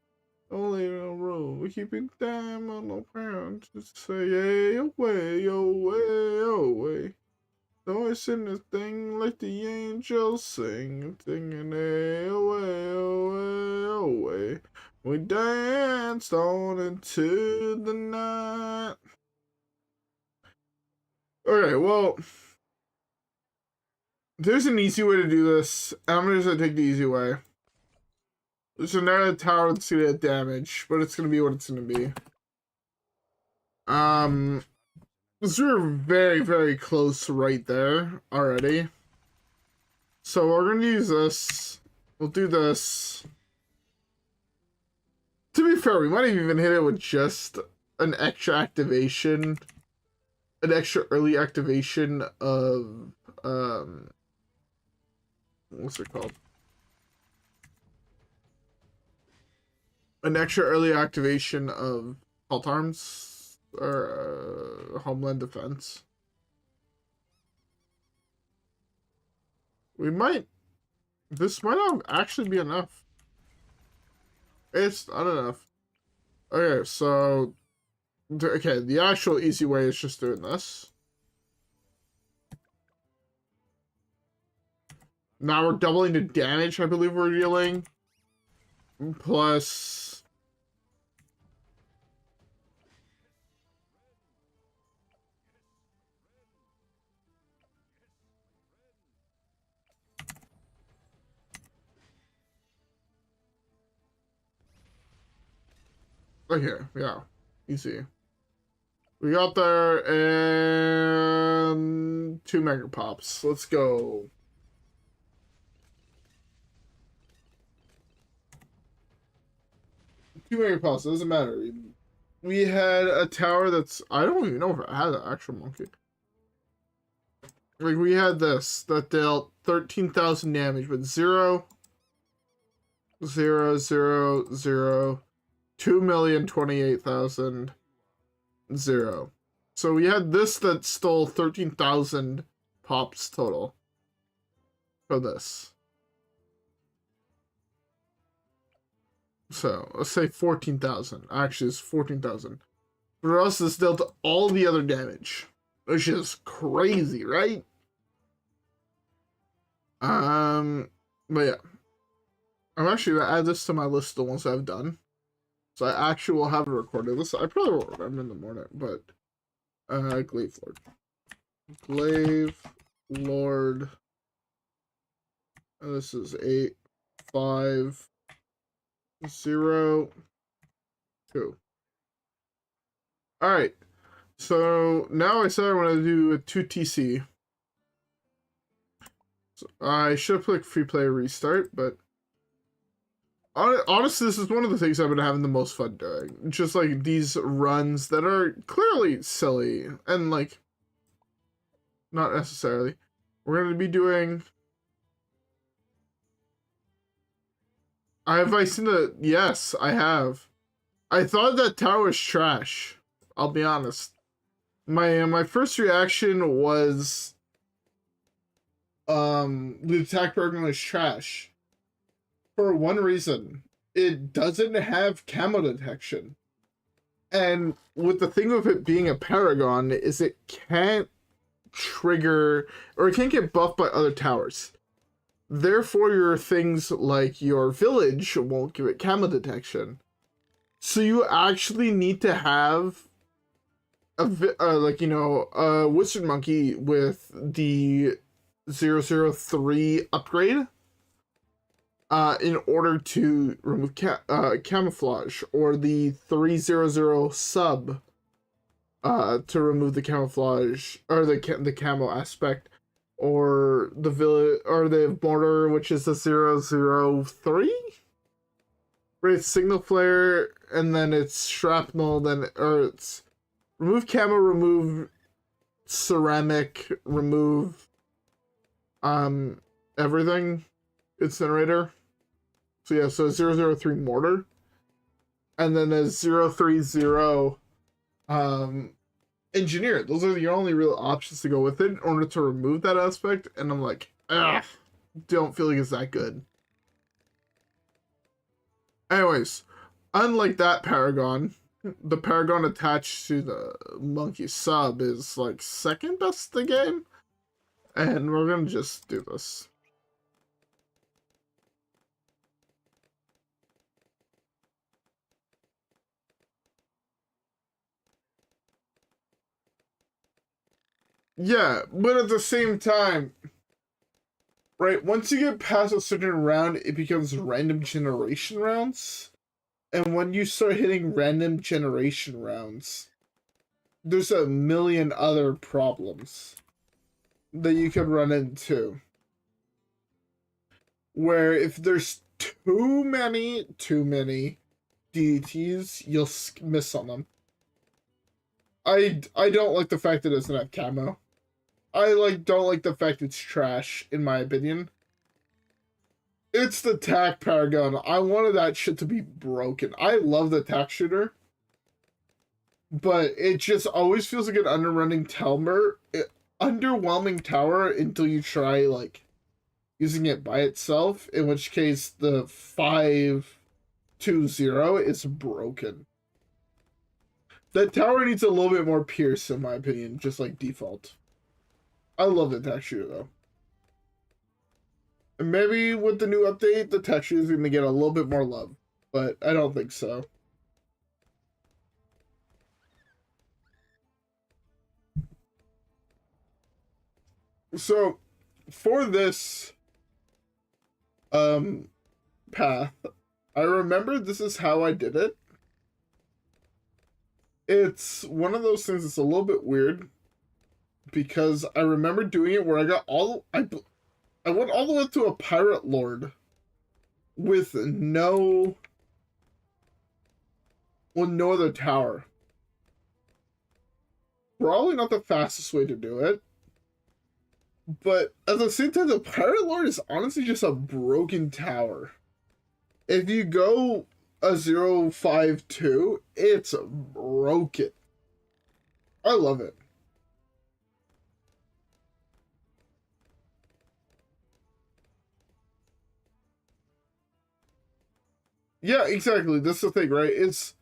Only in a room, we keeping time on the ground. Just say, hey, away, away, away. Noise in the thing like the angels sing, singing, hey, away, away, away. We danced on into the night. Okay, well, there's an easy way to do this. I'm just gonna take the easy way. There's another tower that's gonna get damage, but it's gonna be what it's gonna be. So we're very, very close right there already. So we're gonna use this. We'll do this. To be fair, we might have even hit it with just an extra activation. An extra early activation of, what's it called? an extra early activation of Cult Arms or Homeland Defense. We might. This might not actually be enough. It's not enough. Okay, so. Okay, the actual easy way is just doing this. Now we're doubling the damage I believe we're dealing. Plus. Okay, yeah. Easy. We got there and 2 Mega Pops. Let's go. Two Mega Pops, it doesn't matter. We had a tower that's I don't even know if it had an actual monkey. Like we had this that dealt 13,000 damage, but 0, 0, 0, 0, 2,028,000, 0. So we had this that stole 13,000 pops total for this. So let's say 14,000. Actually, it's 14,000. For us, this dealt all the other damage, which is crazy, right? But yeah, I'm actually gonna add this to my list of the ones I've done, so I actually will have it recorded. This I probably will remember in the morning, but Glaive Lord, Glaive Lord. This is 8, 5, 0, 2. All right. So now I said I want to do a 2 TC. So I should have clicked free play restart, but honestly, this is one of the things I've been having the most fun doing. Just like these runs that are clearly silly and like not necessarily. We're going to be doing. Have I seen the? Yes, I have. I thought that tower was trash. I'll be honest. My first reaction was the attack program was trash. For one reason. It doesn't have camo detection. And with the thing of it being a paragon is it can't trigger or it can't get buffed by other towers. Therefore your things like your village won't give it camo detection. So you actually need to have a wizard monkey with the 003 upgrade in order to remove camouflage, or the 300 sub to remove the camouflage or the camo aspect, or the village or the mortar, which is the 003. Right, it's signal flare, and then it's shrapnel, then or it's remove camo, remove ceramic, remove everything, incinerator. So yeah, so 003 mortar, and then a 030 engineer. Those are the only real options to go with it in order to remove that aspect, and I'm like, ugh, don't feel like it's that good. Anyways, unlike that paragon, the paragon attached to the monkey sub is like second best the game, and we're gonna just do this. Yeah, but at the same time, right, once you get past a certain round, it becomes random generation rounds. And when you start hitting random generation rounds, there's a million other problems that you could run into. Where if there's too many DDTs, you'll miss on them. I don't like the fact that it doesn't have camo. I don't like the fact it's trash, in my opinion. It's the tack paragon. I wanted that shit to be broken. I love the tack shooter, but it just always feels like an underwhelming tower until you try like using it by itself. In which case, the 5-2-0 is broken. That tower needs a little bit more pierce, in my opinion, just like default. I love the tack shooter though. And maybe with the new update, the tack shooter is going to get a little bit more love, but I don't think so. So, for this path, I remember this is how I did it. It's one of those things that's a little bit weird because I remember doing it where I got I went all the way to a pirate lord with no other tower. Probably not the fastest way to do it. But at the same time, the pirate lord is honestly just a broken tower. If you go a 0-5-2, it's broken. I love it. Yeah, exactly. That's the thing, right? It's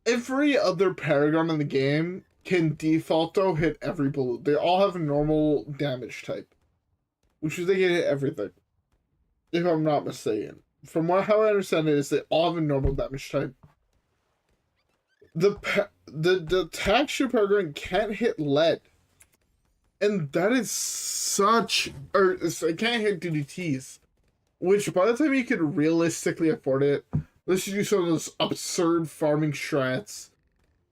every other paragon in the game can defaulto hit every bullet. They all have a normal damage type, which is they can hit everything. If I'm not mistaken, from how I understand it, is they all have a normal damage type. The texture paragon can't hit lead, and that is such, or it can't hit DDTs. Which, by the time you could realistically afford it, let's do some of those absurd farming strats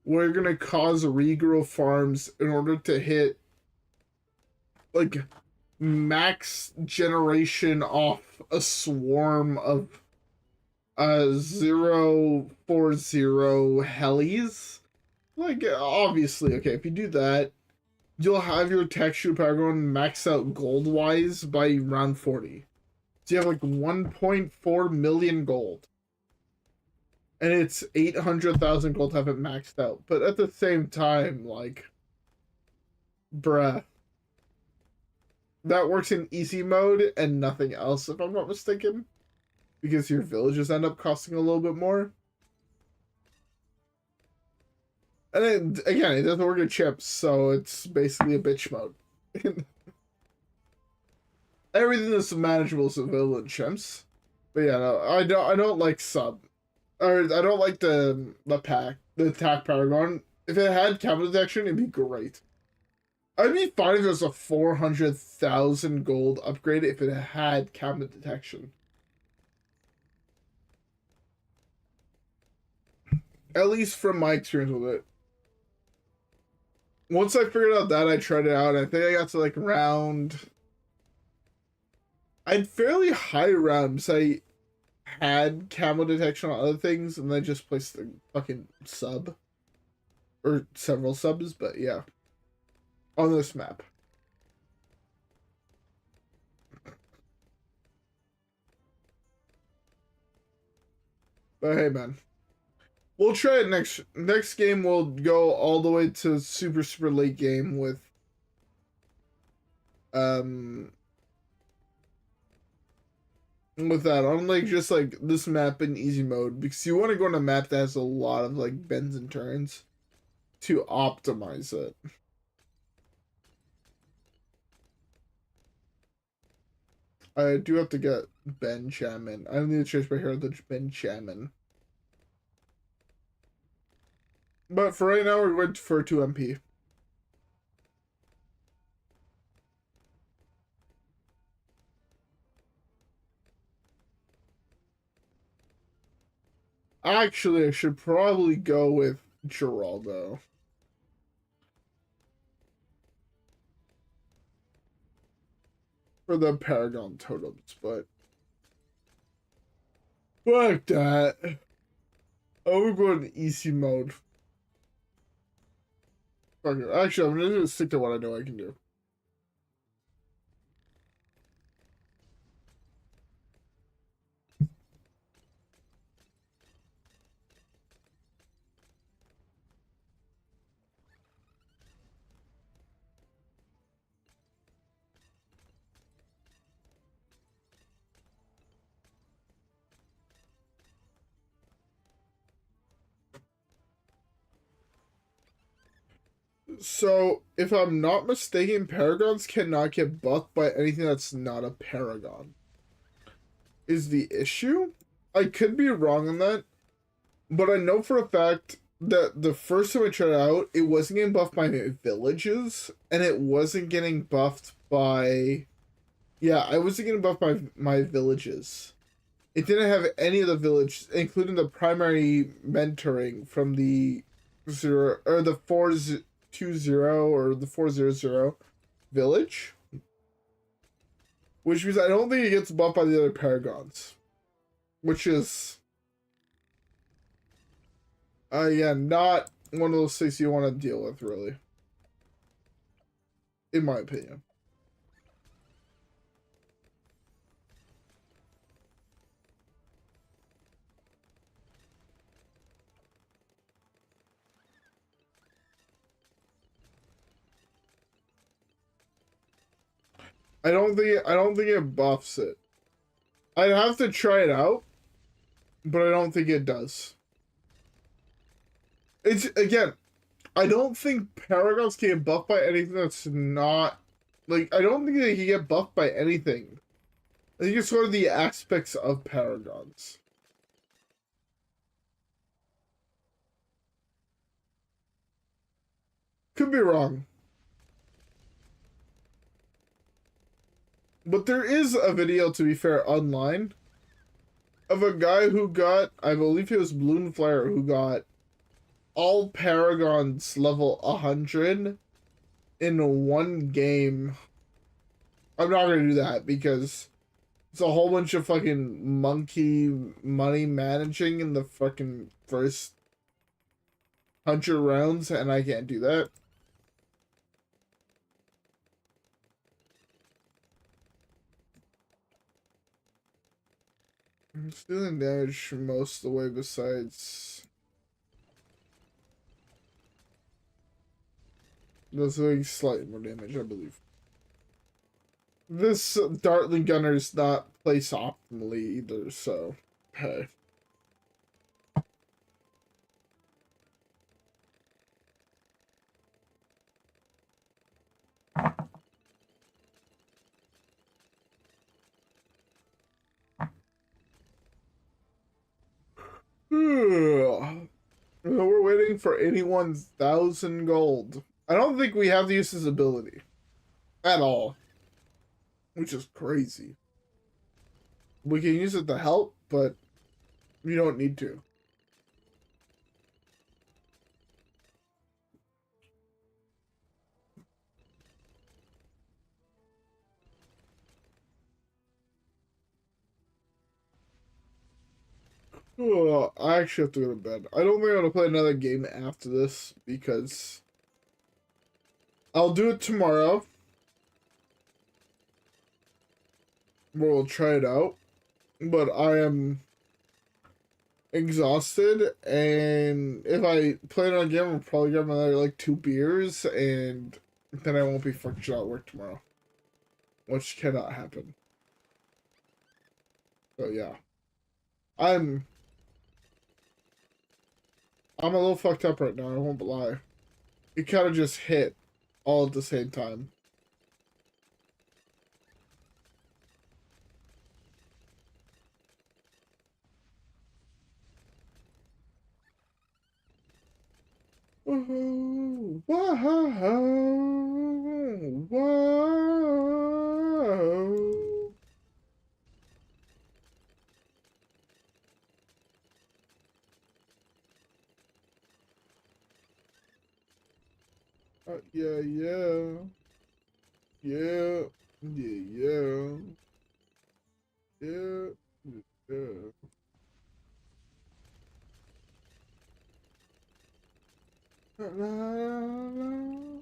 where you're gonna cause regrow farms in order to hit, like, max generation off a swarm of 0-4-0 helis. Like, obviously, okay, if you do that, you'll have your texture paragon max out gold-wise by round 40. So you have like 1.4 million gold. And it's 800,000 gold to have it maxed out. But at the same time, like, bruh. That works in easy mode and nothing else, if I'm not mistaken. Because your villages end up costing a little bit more. And then, again, it doesn't work in chips, so it's basically a bitch mode. Everything that's manageable is available in chimps. But yeah, no, I don't like sub. Or I don't like the attack paragon. If it had camera detection, it'd be great. I'd be fine if it was a 400,000 gold upgrade if it had camera detection. At least from my experience with it. Once I figured out that, I tried it out. I think I got to like round. I'd fairly high rounds. I had camo detection on other things, and then I just placed the fucking sub. Or several subs, but yeah. On this map. But hey, man. We'll try it next game. We'll go all the way to super late game with that on like just like this map in easy mode, because you want to go on a map that has a lot of like bends and turns to optimize it. I do have to get Ben Chaman. I need to change my hair to Ben Chaman. But for right now, we're going for 2 MP. Actually, I should probably go with Geraldo. For the Paragon totems, but fuck that. Oh, we're going easy mode. Fuck it. Actually, I'm gonna stick to what I know I can do. So, if I'm not mistaken, paragons cannot get buffed by anything that's not a paragon. Is the issue? I could be wrong on that, but I know for a fact that the first time I tried it out, it wasn't getting buffed by villages, and it wasn't getting buffed by. Yeah, I wasn't getting buffed by my villages. It didn't have any of the village, including the primary mentoring from the 420 or the 400 village, which means I don't think it gets buffed by the other paragons, which is yeah, not one of those things you want to deal with, really, in my opinion. I don't think it buffs it. I'd have to try it out, but I don't think it does. It's again, I don't think paragons can get buffed by anything that's not like I don't think they can get buffed by anything. I think it's sort of the aspects of paragons. Could be wrong. But there is a video, to be fair, online of a guy who got, I believe he was Balloon Flyer, who got all paragons level 100 in one game. I'm not going to do that because it's a whole bunch of fucking monkey money managing in the fucking first 100 rounds, and I can't do that. I'm stealing damage most of the way besides... That's doing slightly more damage, I believe. This Dartling Gunner is not placed optimally either, so... Hey. We're waiting for 81,000 gold. I don't think we have to use this ability. At all. Which is crazy. We can use it to help, but we don't need to. Oh, I actually have to go to bed. I don't think I'm gonna play another game after this because I'll do it tomorrow. We'll try it out. But I am exhausted, and if I play another game, I'll probably get another like 2 beers, and then I won't be functional at work tomorrow. Which cannot happen. So yeah. I'm a little fucked up right now, I won't lie. It kind of just hit all at the same time. Whoa, whoa, whoa. Yeah, yeah. Yeah. Yeah, yeah. Yeah. Yeah. La, la, la.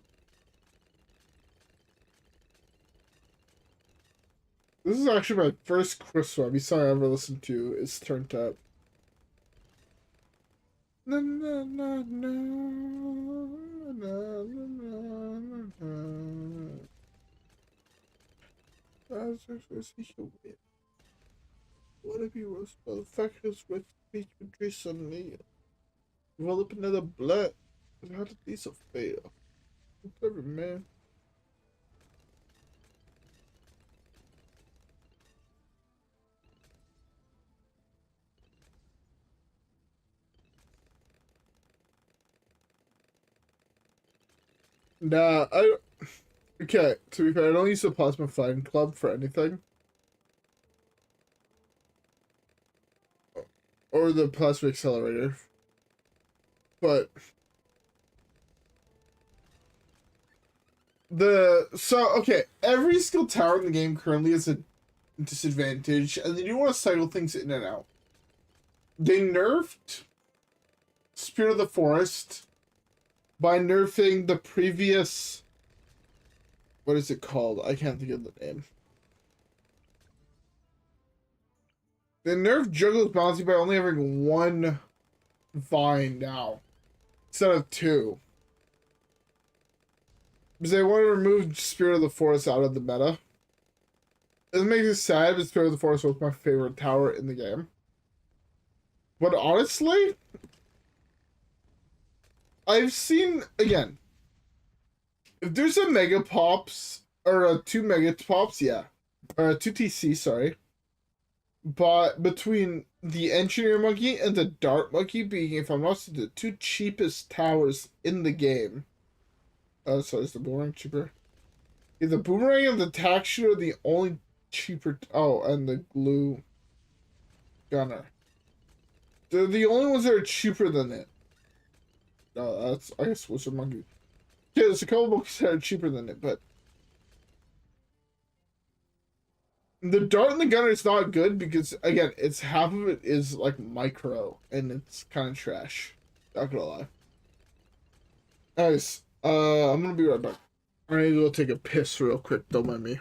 This is actually my first Christmas song I ever listened to. It's Turned Up. Na, na, na, na, na, na, na, na. That's actually such a weird. What if you roast motherfuckers with speech Patrice on me? Roll up another blood. How did these fail? Whatever, man. Nah, I okay. To be fair, I don't use the plasma flying club for anything, or the plasma accelerator. But okay, every skill tower in the game currently is a disadvantage, and then you want to cycle things in and out. They nerfed Spirit of the Forest by nerfing the previous. What is it called? I can't think of the name. They nerfed Juggler's Bounty by only having one vine now instead of two. Because they want to remove Spirit of the Forest out of the meta. It makes me sad, but Spirit of the Forest was my favorite tower in the game. But honestly, I've seen, again, if there's a Mega Pops, or a 2 Mega Pops, yeah. Or a 2 TC, sorry. But between the Engineer Monkey and the Dart Monkey being, if I'm not mistaken, the two cheapest towers in the game. Oh, sorry, is the Boomerang cheaper? Yeah, the Boomerang and the Tack Shooter are the only cheaper. Oh, and the Glue Gunner. They're the only ones that are cheaper than it. No, that's, I guess, Wizard Monkey. Yeah, there's a couple monkeys that are cheaper than it, but the Dart and the Gunner is not good because, again, it's half of it is like micro and it's kind of trash. Not gonna lie. Guys, I'm gonna be right back. I need to go take a piss real quick. Don't mind me.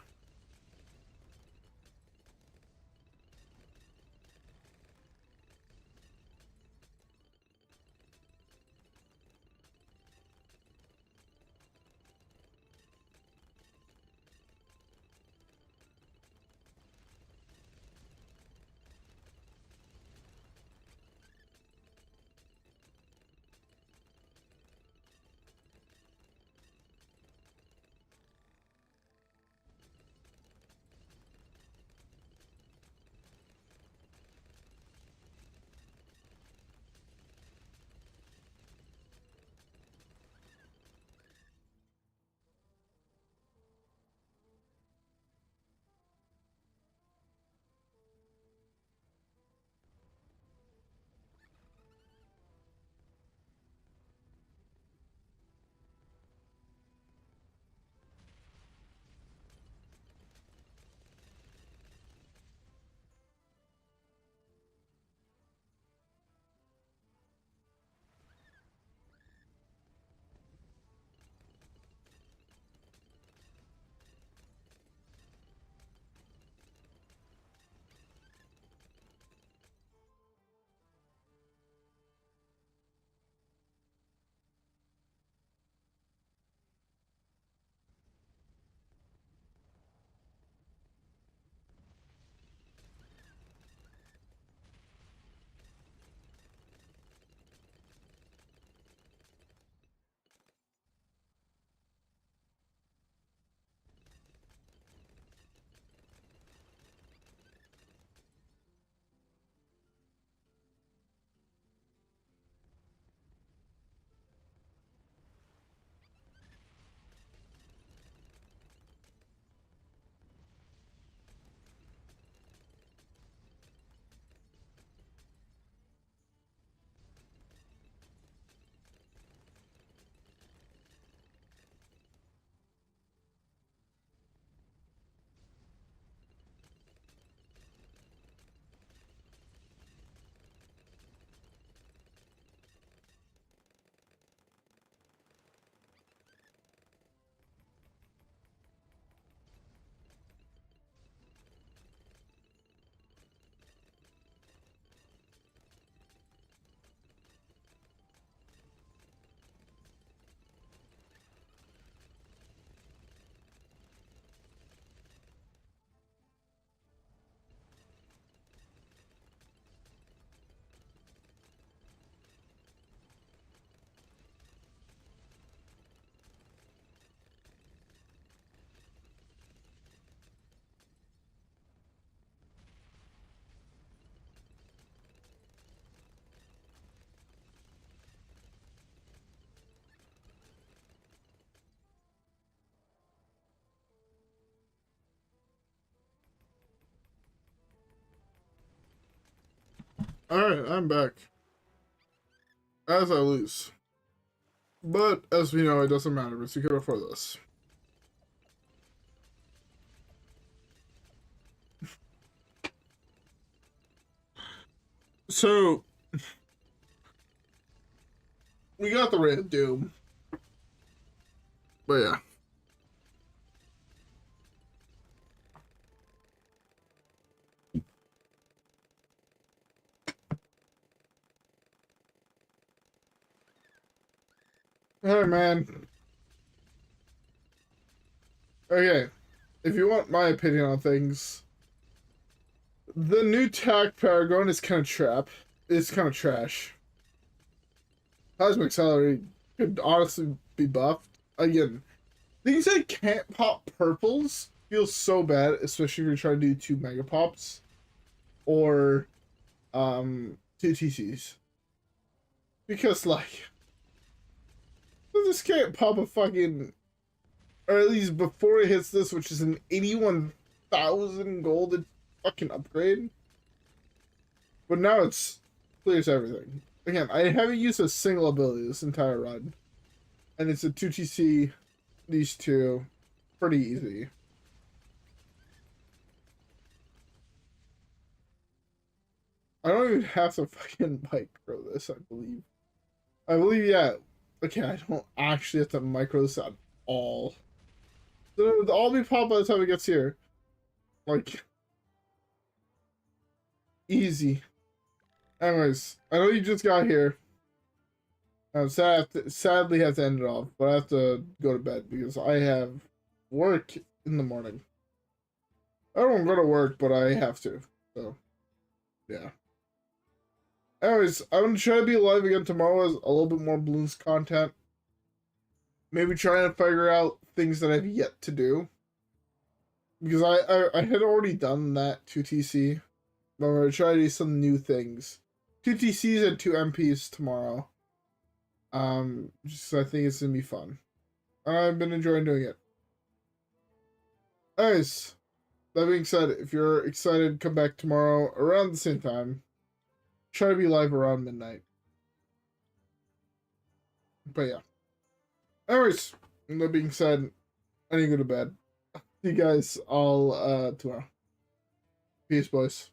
Alright, I'm back. As I lose. But, as we know, it doesn't matter because we could afford this. So, we got the Red Doom. But yeah. Hey man. Okay. If you want my opinion on things, the new TAC Paragon is kind of trap. It's kind of trash. Cosmic Celery could honestly be buffed. Again, things that can't pop purples feel so bad, especially if you're trying to do 2 Mega Pops or 2 TCs. Because like this can't pop a fucking, or at least before it hits this, which is an 81,000 gold fucking upgrade. But now it's clears everything. Again, I haven't used a single ability this entire run. And it's a 2TC, these two, pretty easy. I don't even have to fucking micro this, I believe. Yeah. Okay, I don't actually have to micro this at all. It'll all be popped by the time it gets here. Like, easy. Anyways, I know you just got here. I'm sadly have to end it off, but I have to go to bed because I have work in the morning. I don't go to work, but I have to. So, yeah. Anyways, I'm gonna try to be live again tomorrow as a little bit more Bloons content. Maybe trying to figure out things that I've yet to do. Because I had already done that 2TC. But I'm gonna try to do some new things. 2TCs and 2 MPs tomorrow. Just I think it's gonna be fun. I've been enjoying doing it. Anyways, that being said, if you're excited, come back tomorrow around the same time. Try to be live around midnight. But yeah. Anyways, that being said, I need to go to bed. See you guys all tomorrow. Peace, boys.